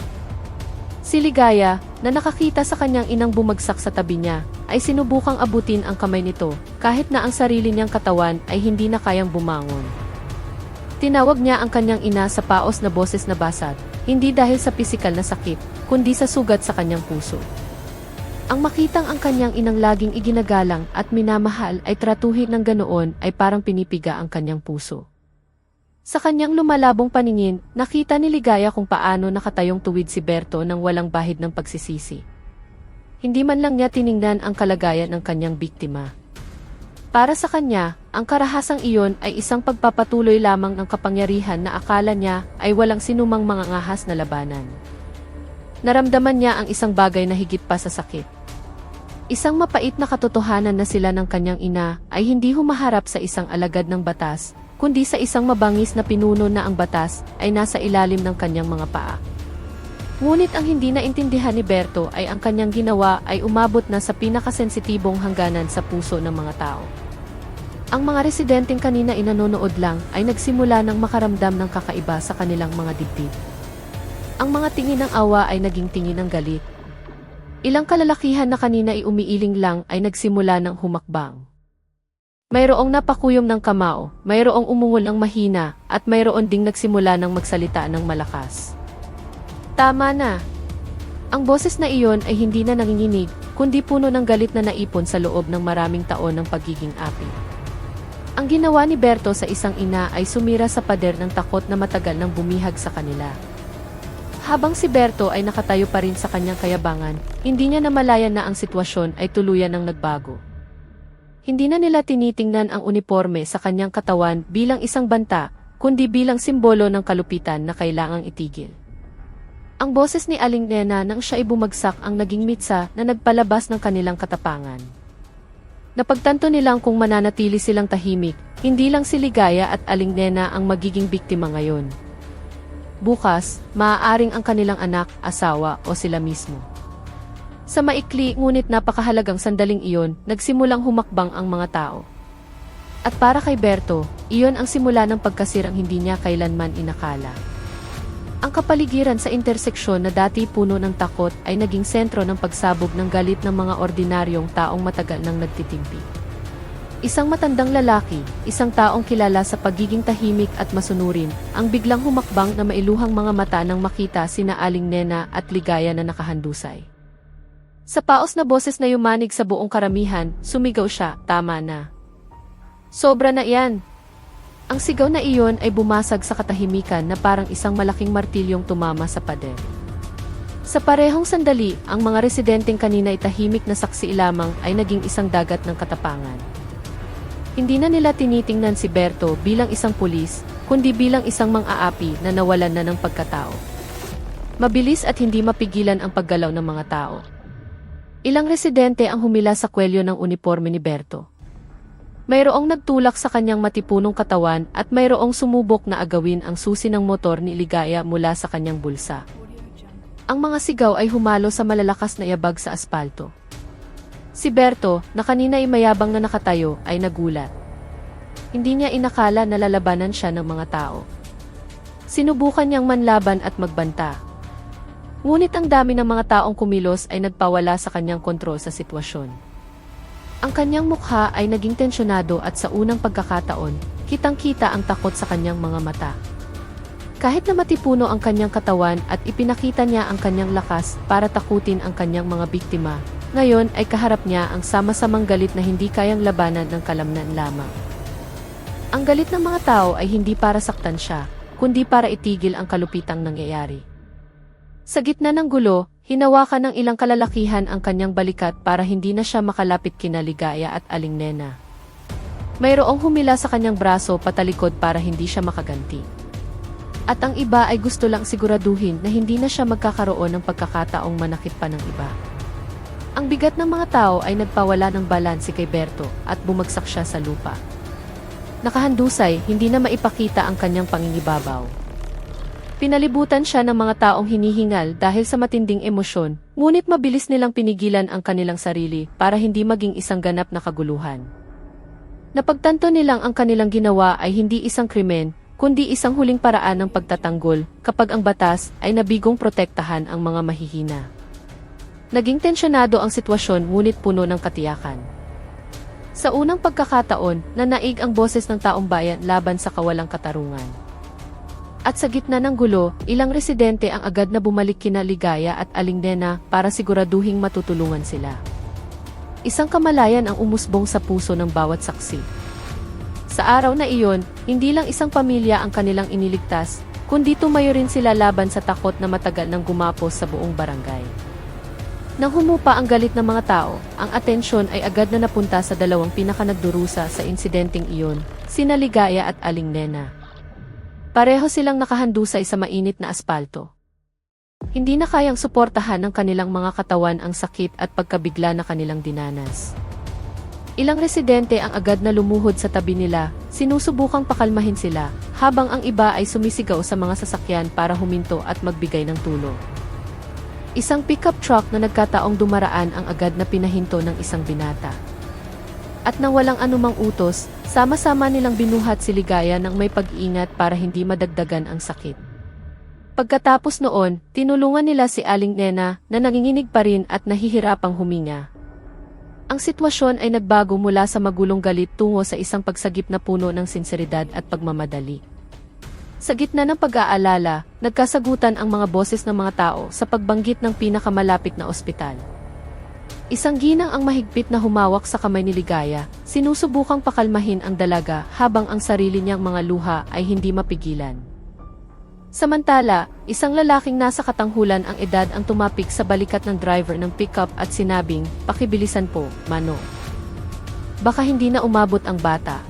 Si Ligaya, na nakakita sa kanyang inang bumagsak sa tabi niya, ay sinubukang abutin ang kamay nito, kahit na ang sarili niyang katawan ay hindi na kayang bumangon. Tinawag niya ang kanyang ina sa paos na boses na basag, hindi dahil sa pisikal na sakit, kundi sa sugat sa kanyang puso. Ang makitang ang kanyang inang laging iginagalang at minamahal ay tratuhin ng ganoon ay parang pinipiga ang kanyang puso. Sa kanyang lumalabong paningin, nakita ni Ligaya kung paano nakatayong tuwid si Berto nang walang bahid ng pagsisisi. Hindi man lang niya tiningnan ang kalagayan ng kanyang biktima. Para sa kanya, ang karahasang iyon ay isang pagpapatuloy lamang ng kapangyarihan na akala niya ay walang sinumang mga ngahas na labanan. Naramdaman niya ang isang bagay na higit pa sa sakit. Isang mapait na katotohanan na sila ng kanyang ina ay hindi humaharap sa isang alagad ng batas, kundi sa isang mabangis na pinuno na ang batas ay nasa ilalim ng kanyang mga paa. Ngunit ang hindi naintindihan ni Berto ay ang kanyang ginawa ay umabot na sa pinakasensitibong hangganan sa puso ng mga tao. Ang mga residenteng kanina inanonood lang ay nagsimula ng makaramdam ng kakaiba sa kanilang mga dibdib. Ang mga tingin ng awa ay naging tingin ng galit. Ilang kalalakihan na kanina ay umiiling lang ay nagsimula ng humakbang. Mayroong napakuyom ng kamao, mayroong umungol ng mahina, at mayroon ding nagsimula ng magsalita ng malakas. Tama na! Ang boses na iyon ay hindi na nanginginig, kundi puno ng galit na naipon sa loob ng maraming taon ng pagiging api. Ang ginawa ni Berto sa isang ina ay sumira sa pader ng takot na matagal nang bumihag sa kanila. Habang si Berto ay nakatayo pa rin sa kanyang kayabangan, hindi niya namalayan na ang sitwasyon ay tuluyan ng nagbago. Hindi na nila tinitingnan ang uniforme sa kanyang katawan bilang isang banta, kundi bilang simbolo ng kalupitan na kailangang itigil. Ang boses ni Aling Nena nang siya ay bumagsak ang naging mitsa na nagpalabas ng kanilang katapangan. Napagtanto nilang kung mananatili silang tahimik, hindi lang si Ligaya at Aling Nena ang magiging biktima ngayon. Bukas, maaaring ang kanilang anak, asawa o sila mismo. Sa maikli ngunit napakahalagang sandaling iyon, nagsimulang humakbang ang mga tao. At para kay Berto, iyon ang simula ng pagkasirang hindi niya kailanman inakala. Ang kapaligiran sa interseksyon na dati puno ng takot ay naging sentro ng pagsabog ng galit ng mga ordinaryong taong matagal nang nagtitimpi. Isang matandang lalaki, isang taong kilala sa pagiging tahimik at masunurin, ang biglang humakbang na mailuhang mga mata nang makita sina Aling Nena at Ligaya na nakahandusay. Sa paos na boses na yumanig sa buong karamihan, sumigaw siya, "Tama na. Sobra na iyan." Ang sigaw na iyon ay bumasag sa katahimikan na parang isang malaking martilyong tumama sa pader. Sa parehong sandali, ang mga residenteng kanina ay tahimik na saksi lamang ay naging isang dagat ng katapangan. Hindi na nila tinitingnan si Berto bilang isang pulis, kundi bilang isang mang-aapi na nawalan na ng pagkatao. Mabilis at hindi mapigilan ang paggalaw ng mga tao. Ilang residente ang humila sa kwelyo ng uniporme ni Berto. Mayroong nagtulak sa kanyang matipunong katawan at mayroong sumubok na agawin ang susi ng motor ni Ligaya mula sa kanyang bulsa. Ang mga sigaw ay humalo sa malalakas na yabag sa aspalto. Si Berto, na kanina ay mayabang na nakatayo, ay nagulat. Hindi niya inakala na lalabanan siya ng mga tao. Sinubukan niyang manlaban at magbanta. Ngunit ang dami ng mga taong kumilos ay nagpawala sa kanyang kontrol sa sitwasyon. Ang kanyang mukha ay naging tensyonado at sa unang pagkakataon, kitang-kita ang takot sa kanyang mga mata. Kahit na matipuno ang kanyang katawan at ipinakita niya ang kanyang lakas para takutin ang kanyang mga biktima, ngayon ay kaharap niya ang sama-samang galit na hindi kayang labanan ng kalamnan lamang. Ang galit ng mga tao ay hindi para saktan siya, kundi para itigil ang kalupitang nangyayari. Sa gitna ng gulo, hinawakan ng ilang kalalakihan ang kanyang balikat para hindi na siya makalapit kina Ligaya at Aling Nena. Mayroong humila sa kanyang braso patalikod para hindi siya makaganti. At ang iba ay gusto lang siguraduhin na hindi na siya magkakaroon ng pagkakataong manakit pa ng iba. Ang bigat ng mga tao ay nagpawala ng balanse kay Berto at bumagsak siya sa lupa. Nakahandusay, hindi na maipakita ang kanyang pangingibabaw. Pinalibutan siya ng mga taong hinihingal dahil sa matinding emosyon, ngunit mabilis nilang pinigilan ang kanilang sarili para hindi maging isang ganap na kaguluhan. Napagtanto nilang ang kanilang ginawa ay hindi isang krimen, kundi isang huling paraan ng pagtatanggol kapag ang batas ay nabigong protektahan ang mga mahihina. Naging tensyonado ang sitwasyon ngunit puno ng katiyakan. Sa unang pagkakataon, nanaig ang boses ng taong bayan laban sa kawalang katarungan. At sa gitna ng gulo, ilang residente ang agad na bumalik kina Ligaya at Aling Nena para siguraduhing matutulungan sila. Isang kamalayan ang umusbong sa puso ng bawat saksi. Sa araw na iyon, hindi lang isang pamilya ang kanilang iniligtas, kundi tumayo rin sila laban sa takot na matagal nang gumapos sa buong barangay. Nang humupa ang galit ng mga tao, ang atensyon ay agad na napunta sa dalawang pinakanagdurusa sa insidenteng iyon, sina Ligaya at Aling Nena. Pareho silang nakahandusay sa mainit na aspalto. Hindi na kayang suportahan ng kanilang mga katawan ang sakit at pagkabigla na kanilang dinanas. Ilang residente ang agad na lumuhod sa tabi nila, sinusubukang pakalmahin sila, habang ang iba ay sumisigaw sa mga sasakyan para huminto at magbigay ng tulong. Isang pickup truck na nagkataong dumaraan ang agad na pinahinto ng isang binata. At nang walang anumang utos, sama-sama nilang binuhat si Ligaya ng may pag-iingat para hindi madagdagan ang sakit. Pagkatapos noon, tinulungan nila si Aling Nena na nanginginig pa rin at nahihirapang huminga. Ang sitwasyon ay nagbago mula sa magulong galit tungo sa isang pagsagip na puno ng sinseridad at pagmamadali. Sa gitna ng pag-aalala, nagkasagutan ang mga boses ng mga tao sa pagbanggit ng pinakamalapit na ospital. Isang ginang ang mahigpit na humawak sa kamay ni Ligaya, sinusubukang pakalmahin ang dalaga habang ang sarili niyang mga luha ay hindi mapigilan. Samantala, isang lalaking nasa katanghulan ang edad ang tumapik sa balikat ng driver ng pickup at sinabing, "Pakibilisan po, Mano. Baka hindi na umabot ang bata."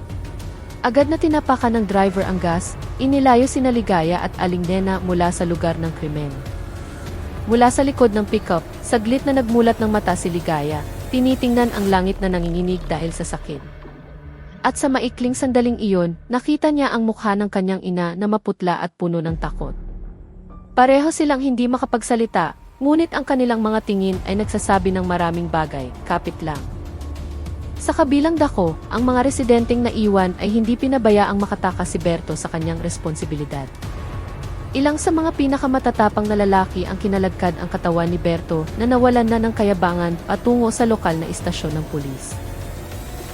Agad na tinapakan ng driver ang gas, inilayo sina Ligaya at Aling Nena mula sa lugar ng krimen. Mula sa likod ng pickup, saglit na nagmulat ng mata si Ligaya, tinitingnan ang langit na nanginginig dahil sa sakit. At sa maikling sandaling iyon, nakita niya ang mukha ng kanyang ina na maputla at puno ng takot. Pareho silang hindi makapagsalita, ngunit ang kanilang mga tingin ay nagsasabi ng maraming bagay, kapit lang. Sa kabilang dako, ang mga residenteng naiwan ay hindi pinabayaang makatakas si Berto sa kanyang responsibilidad. Ilang sa mga pinakamatatapang na lalaki ang kinalagkad ang katawan ni Berto na nawalan na ng kayabangan patungo sa lokal na istasyon ng pulis.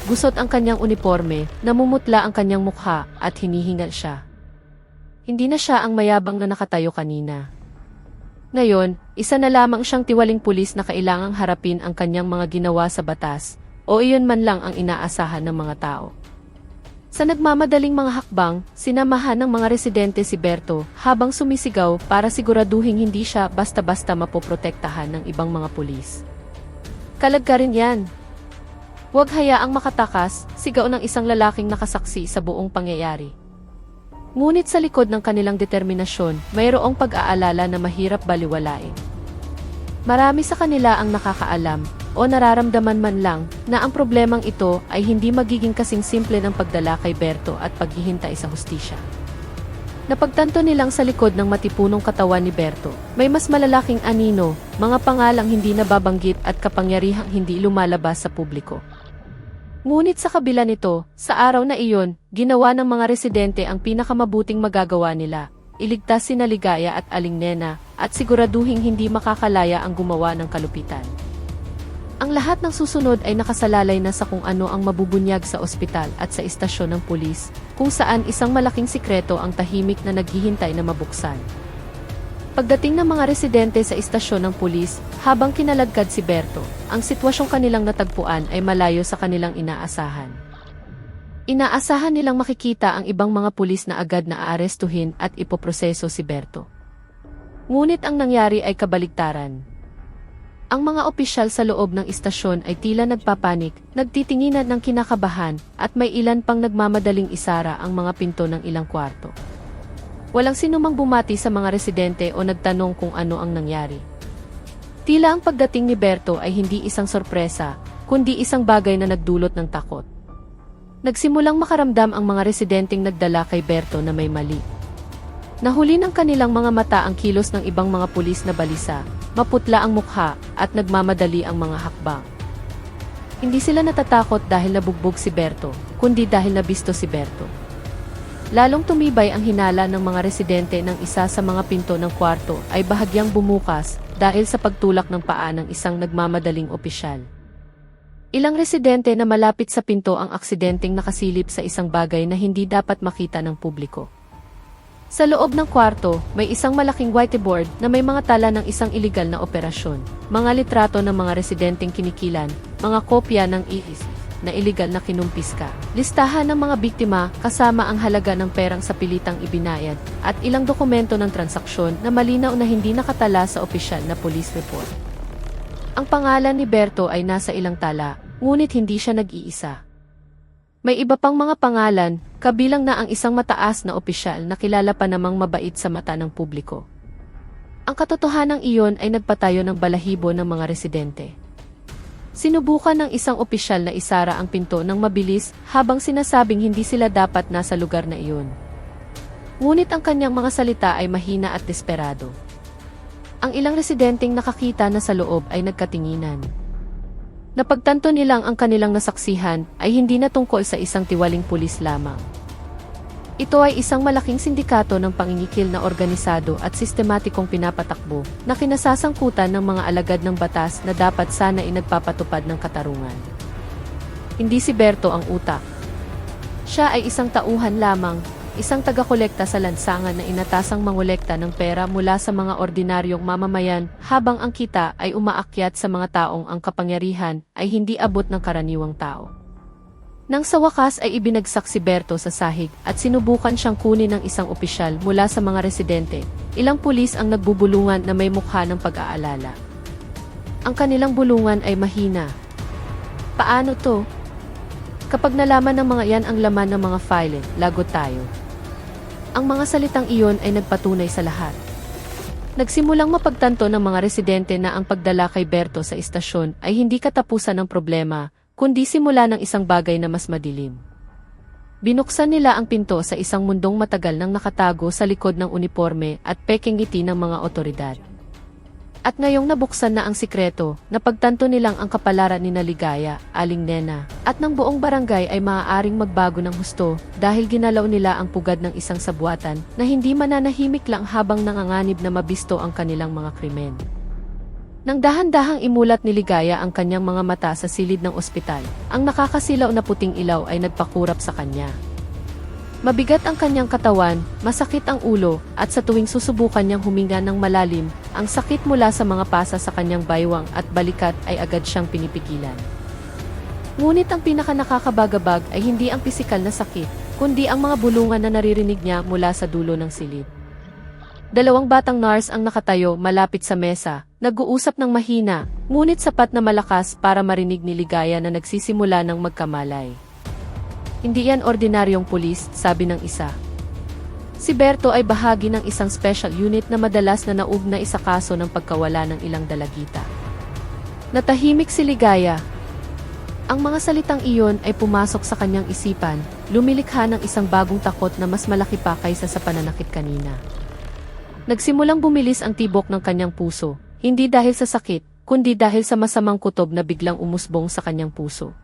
gusot ang kanyang uniforme, namumutla ang kanyang mukha, at hinihingal siya. Hindi na siya ang mayabang na nakatayo kanina. Ngayon, isa na lamang siyang tiwaling pulis na kailangang harapin ang kanyang mga ginawa sa batas, o iyon man lang ang inaasahan ng mga tao. Sa nagmamadaling mga hakbang, sinamahan ng mga residente si Berto habang sumisigaw para siguraduhin hindi siya basta-basta mapoprotektahan ng ibang mga pulis. Kalag ka rin yan. Huwag hayaang makatakas, sigaw ng isang lalaking nakasaksi sa buong pangyayari. Ngunit sa likod ng kanilang determinasyon, mayroong pag-aalala na mahirap baliwalain. Marami sa kanila ang nakakaalam, o nararamdaman man lang, na ang problemang ito ay hindi magiging kasing simple ng pagdala kay Berto at paghihintay sa hustisya. Napagtanto nilang sa likod ng matipunong katawan ni Berto, may mas malalaking anino, mga pangalang hindi nababanggit at kapangyarihang hindi lumalabas sa publiko. Ngunit sa kabila nito, sa araw na iyon, ginawa ng mga residente ang pinakamabuting magagawa nila, iligtas sina Ligaya at Aling Nena, at siguraduhing hindi makakalaya ang gumawa ng kalupitan. Ang lahat ng susunod ay nakasalalay na sa kung ano ang mabubunyag sa ospital at sa istasyon ng pulis, kung saan isang malaking sikreto ang tahimik na naghihintay na mabuksan. Pagdating ng mga residente sa istasyon ng pulis, habang kinaladkad si Berto, ang sitwasyong kanilang natagpuan ay malayo sa kanilang inaasahan. Inaasahan nilang makikita ang ibang mga pulis na agad na aarestuhin at ipoproseso si Berto. Ngunit ang nangyari ay kabaligtaran. Ang mga opisyal sa loob ng istasyon ay tila nagpapanik, nagtitinginan ng kinakabahan, at may ilan pang nagmamadaling isara ang mga pinto ng ilang kwarto. Walang sinumang bumati sa mga residente o nagtanong kung ano ang nangyari. Tila ang pagdating ni Berto ay hindi isang sorpresa, kundi isang bagay na nagdulot ng takot. Nagsimulang makaramdam ang mga residenteng nagdala kay Berto na may mali. Nahuli ng kanilang mga mata ang kilos ng ibang mga pulis na balisa, maputla ang mukha, at nagmamadali ang mga hakbang. Hindi sila natatakot dahil nabugbog si Berto, kundi dahil nabisto si Berto. Lalong tumibay ang hinala ng mga residente ng isa sa mga pinto ng kwarto ay bahagyang bumukas dahil sa pagtulak ng paa ng isang nagmamadaling opisyal. Ilang residente na malapit sa pinto ang aksidenteng nakasilip sa isang bagay na hindi dapat makita ng publiko. Sa loob ng kwarto, may isang malaking whiteboard na may mga tala ng isang iligal na operasyon, mga litrato ng mga residenteng kinikilan, mga kopya ng iis na iligal na kinumpiska, listahan ng mga biktima kasama ang halaga ng perang sa pilitang ibinayad, at ilang dokumento ng transaksyon na malinaw na hindi nakatala sa opisyal na police report. Ang pangalan ni Berto ay nasa ilang tala, ngunit hindi siya nag-iisa. May iba pang mga pangalan, kabilang na ang isang mataas na opisyal na kilala pa namang mabait sa mata ng publiko. Ang katotohanang iyon ay nagpatayo ng balahibo ng mga residente. Sinubukan ng isang opisyal na isara ang pinto ng mabilis habang sinasabing hindi sila dapat nasa lugar na iyon. Ngunit ang kanyang mga salita ay mahina at desperado. Ang ilang residenteng nakakita na sa loob ay nagkatinginan. Napagtanto nilang ang kanilang nasaksihan ay hindi na tungkol sa isang tiwaling pulis lamang. Ito ay isang malaking sindikato ng pangingikil na organisado at sistematikong pinapatakbo na kinasasangkutan ng mga alagad ng batas na dapat sana ay nagpapatupad ng katarungan. Hindi si Berto ang utak. Siya ay isang tauhan lamang, isang taga-kolekta sa lansangan na inatasang mangolekta ng pera mula sa mga ordinaryong mamamayan habang ang kita ay umaakyat sa mga taong ang kapangyarihan ay hindi abot ng karaniwang tao. Nang sa wakas ay ibinagsak si Berto sa sahig at sinubukan siyang kunin ng isang opisyal mula sa mga residente, ilang pulis ang nagbubulungan na may mukha ng pag-aalala. Ang kanilang bulungan ay mahina. Paano to? Kapag nalaman ng mga yan ang laman ng mga file, lagot tayo. Ang mga salitang iyon ay nagpatunay sa lahat. Nagsimulang mapagtanto ng mga residente na ang pagdala kay Berto sa istasyon ay hindi katapusan ng problema, kundi simula ng isang bagay na mas madilim. Binuksan nila ang pinto sa isang mundong matagal nang nakatago sa likod ng uniforme at pekeng ngiti ng mga otoridad. At ngayong nabuksan na ang sikreto, napagtanto nilang ang kapalaran ni Ligaya, Aling Nena, at ng buong barangay ay maaaring magbago ng husto dahil ginalaw nila ang pugad ng isang sabuatan na hindi mananahimik lang habang nanganganib na mabisto ang kanilang mga krimen. Nang dahan-dahang imulat ni Ligaya ang kanyang mga mata sa silid ng ospital, ang nakakasilaw na puting ilaw ay nagpakurap sa kanya. Mabigat ang kanyang katawan, masakit ang ulo, at sa tuwing susubukan niyang huminga ng malalim, ang sakit mula sa mga pasa sa kanyang baywang at balikat ay agad siyang pinipigilan. Ngunit ang pinakanakakabagabag ay hindi ang pisikal na sakit, kundi ang mga bulungan na naririnig niya mula sa dulo ng silid. Dalawang batang nurse ang nakatayo malapit sa mesa, nag-uusap ng mahina, ngunit sapat na malakas para marinig ni Ligaya na nagsisimula ng magkamalay. Hindi yan ordinaryong pulis, sabi ng isa. Si Berto ay bahagi ng isang special unit na madalas na naugnay sa kaso ng pagkawala ng ilang dalagita. Natahimik si Ligaya. Ang mga salitang iyon ay pumasok sa kanyang isipan, lumilikha ng isang bagong takot na mas malaki pa kaysa sa pananakit kanina. Nagsimulang bumilis ang tibok ng kanyang puso, hindi dahil sa sakit, kundi dahil sa masamang kutob na biglang umusbong sa kanyang puso.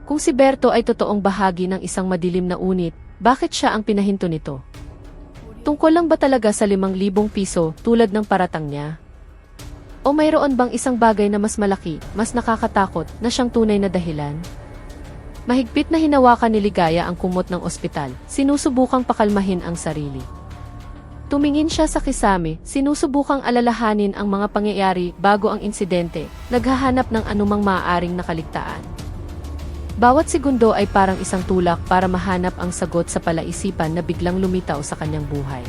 Kung si Berto ay totoong bahagi ng isang madilim na unit, bakit siya ang pinahinto nito? Tungkol lang ba talaga sa 5,000 piso tulad ng paratang niya? O mayroon bang isang bagay na mas malaki, mas nakakatakot na siyang tunay na dahilan? Mahigpit na hinawakan ni Ligaya ang kumot ng ospital, sinusubukang pakalmahin ang sarili. Tumingin siya sa kisame, sinusubukang alalahanin ang mga pangyayari bago ang insidente, naghahanap ng anumang maaaring nakaligtaan. Bawat segundo ay parang isang tulak para mahanap ang sagot sa palaisipan na biglang lumitaw sa kanyang buhay.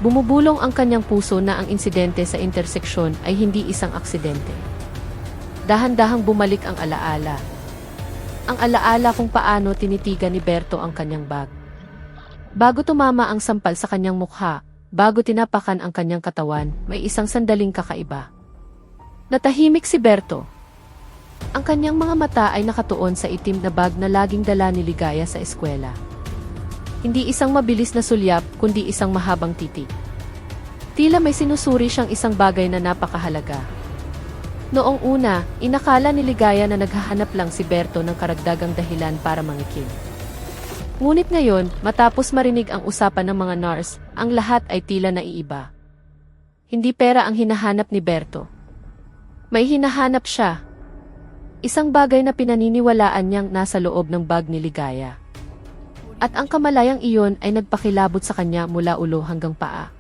Bumubulong ang kanyang puso na ang insidente sa interseksyon ay hindi isang aksidente. Dahan-dahang bumalik ang alaala. Ang alaala kung paano tinitigan ni Berto ang kanyang bag. Bago tumama ang sampal sa kanyang mukha, bago tinapakan ang kanyang katawan, may isang sandaling kakaiba. Natahimik si Berto. Ang kanyang mga mata ay nakatuon sa itim na bag na laging dala ni Ligaya sa eskwela. Hindi isang mabilis na sulyap, kundi isang mahabang titig. Tila may sinusuri siyang isang bagay na napakahalaga. Noong una, inakala ni Ligaya na naghahanap lang si Berto ng karagdagang dahilan para mangikim. Ngunit ngayon, matapos marinig ang usapan ng mga nurse, ang lahat ay tila naiiba. Hindi pera ang hinahanap ni Berto. May hinahanap siya. Isang bagay na pinaniniwalaan niyang nasa loob ng bag ni Ligaya. At ang kamalayang iyon ay nagpakilabot sa kanya mula ulo hanggang paa.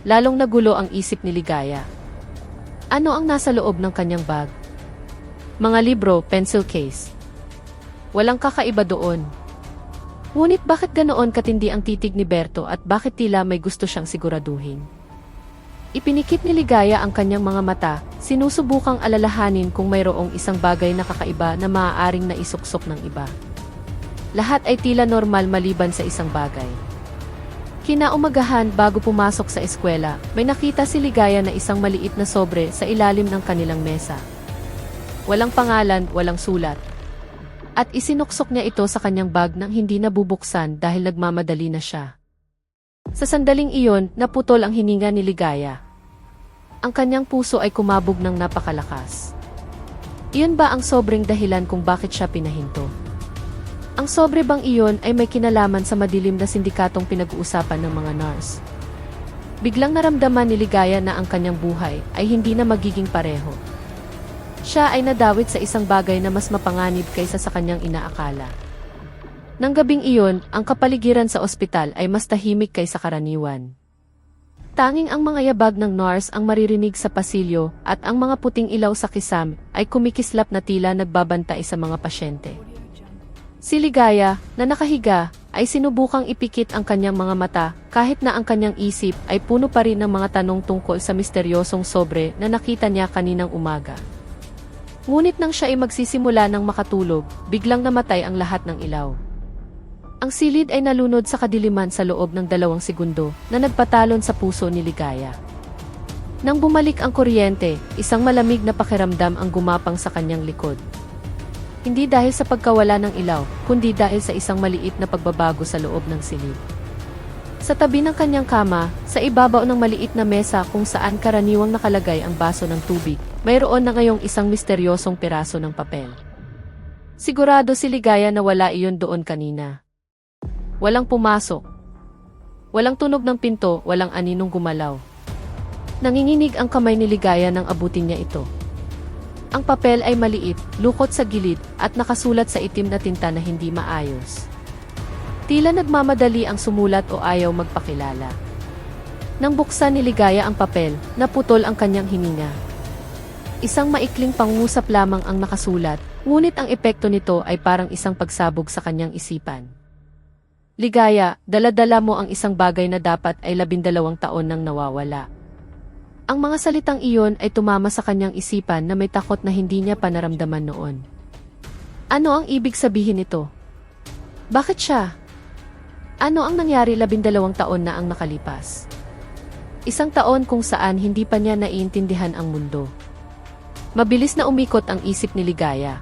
Lalong nagulo ang isip ni Ligaya. Ano ang nasa loob ng kanyang bag? Mga libro, pencil case. Walang kakaiba doon. Ngunit bakit ganoon katindi ang titig ni Berto at bakit tila may gusto siyang siguraduhin? Ipinikit ni Ligaya ang kanyang mga mata, sinusubukang alalahanin kung mayroong isang bagay na kakaiba na maaaring naisuksok ng iba. Lahat ay tila normal maliban sa isang bagay. Kinaumagahan bago pumasok sa eskwela, may nakita si Ligaya na isang maliit na sobre sa ilalim ng kanilang mesa. Walang pangalan, walang sulat. At isinuksok niya ito sa kanyang bag nang hindi nabubuksan dahil nagmamadali na siya. Sa sandaling iyon, naputol ang hininga ni Ligaya. Ang kanyang puso ay kumabog ng napakalakas. Iyon ba ang sobreng dahilan kung bakit siya pinahinto? Ang sobre bang iyon ay may kinalaman sa madilim na sindikatong pinag-uusapan ng mga nurse? Biglang naramdaman ni Ligaya na ang kanyang buhay ay hindi na magiging pareho. Siya ay nadawit sa isang bagay na mas mapanganib kaysa sa kanyang inaakala. Nang gabing iyon, ang kapaligiran sa ospital ay mas tahimik kaysa karaniwan. Tanging ang mga yabag ng nurse ang maririnig sa pasilyo at ang mga puting ilaw sa kisam ay kumikislap na tila nagbabantay sa mga pasyente. Si Ligaya, na nakahiga, ay sinubukang ipikit ang kanyang mga mata kahit na ang kanyang isip ay puno pa rin ng mga tanong tungkol sa misteryosong sobre na nakita niya kaninang umaga. Ngunit nang siya ay magsisimula ng makatulog, biglang namatay ang lahat ng ilaw. Ang silid ay nalunod sa kadiliman sa loob ng 2 segundo na nagpatalon sa puso ni Ligaya. Nang bumalik ang kuryente, isang malamig na pakiramdam ang gumapang sa kanyang likod. Hindi dahil sa pagkawala ng ilaw, kundi dahil sa isang maliit na pagbabago sa loob ng silid. Sa tabi ng kanyang kama, sa ibabaw ng maliit na mesa kung saan karaniwang nakalagay ang baso ng tubig, mayroon na ngayong isang misteryosong piraso ng papel. Sigurado si Ligaya na wala iyon doon kanina. Walang pumasok. Walang tunog ng pinto, walang aninong gumalaw. Nanginginig ang kamay ni Ligaya nang abutin niya ito. Ang papel ay maliit, lukot sa gilid, at nakasulat sa itim na tinta na hindi maayos. Tila nagmamadali ang sumulat o ayaw magpakilala. Nang buksan ni Ligaya ang papel, naputol ang kanyang hininga. Isang maikling pangusap lamang ang nakasulat, ngunit ang epekto nito ay parang isang pagsabog sa kanyang isipan. Ligaya, dala-dala mo ang isang bagay na dapat ay 12 taon nang nawawala. Ang mga salitang iyon ay tumama sa kanyang isipan na may takot na hindi niya pa naramdaman noon. Ano ang ibig sabihin nito? Bakit siya? Ano ang nangyari 12 taon na ang nakalipas? Isang taon kung saan hindi pa niya naiintindihan ang mundo. Mabilis na umikot ang isip ni Ligaya.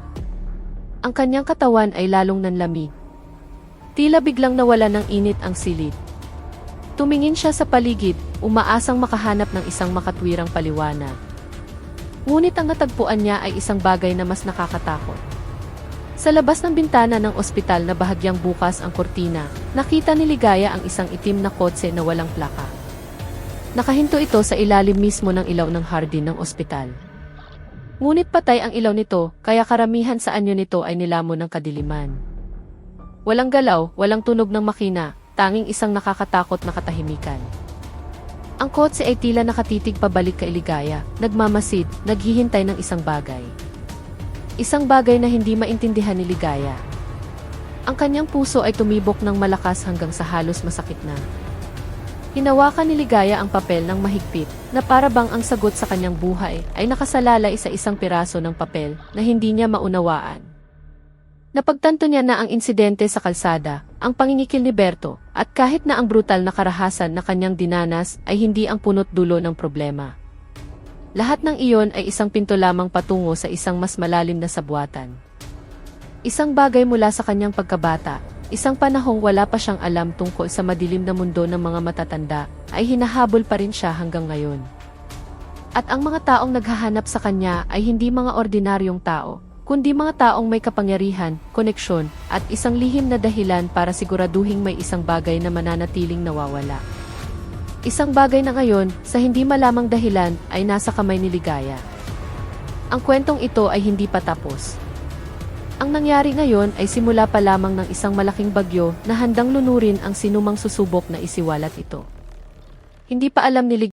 Ang kanyang katawan ay lalong nanlamig. Tila biglang nawala ng init ang silid. Tumingin siya sa paligid, umaasang makahanap ng isang makatwirang paliwanag. Ngunit ang natagpuan niya ay isang bagay na mas nakakatakot. Sa labas ng bintana ng ospital na bahagyang bukas ang kortina, nakita ni Ligaya ang isang itim na kotse na walang plaka. Nakahinto ito sa ilalim mismo ng ilaw ng hardin ng ospital. Ngunit patay ang ilaw nito, kaya karamihan sa anyo nito ay nilamon ng kadiliman. Walang galaw, walang tunog ng makina, tanging isang nakakatakot na katahimikan. Ang kotse ay tila nakatitig pabalik kay Ligaya, nagmamasid, naghihintay ng isang bagay. Isang bagay na hindi maintindihan ni Ligaya. Ang kanyang puso ay tumibok ng malakas hanggang sa halos masakit na. Hinawakan ni Ligaya ang papel ng mahigpit, na para bang ang sagot sa kanyang buhay ay nakasalalay sa isang piraso ng papel na hindi niya maunawaan. Napagtanto niya na ang insidente sa kalsada, ang pangingikil ni Berto, at kahit na ang brutal na karahasan na kanyang dinanas ay hindi ang punot dulo ng problema. Lahat ng iyon ay isang pinto lamang patungo sa isang mas malalim na sabwatan. Isang bagay mula sa kanyang pagkabata, isang panahong wala pa siyang alam tungkol sa madilim na mundo ng mga matatanda, ay hinahabol pa rin siya hanggang ngayon. At ang mga taong naghahanap sa kanya ay hindi mga ordinaryong tao, kundi mga taong may kapangyarihan, koneksyon, at isang lihim na dahilan para siguraduhing may isang bagay na mananatiling nawawala. Isang bagay na ngayon, sa hindi malamang dahilan, ay nasa kamay ni Ligaya. Ang kwentong ito ay hindi pa tapos. Ang nangyari ngayon ay simula pa lamang ng isang malaking bagyo na handang lunurin ang sinumang susubok na isiwalat ito. Hindi pa alam ni Ligaya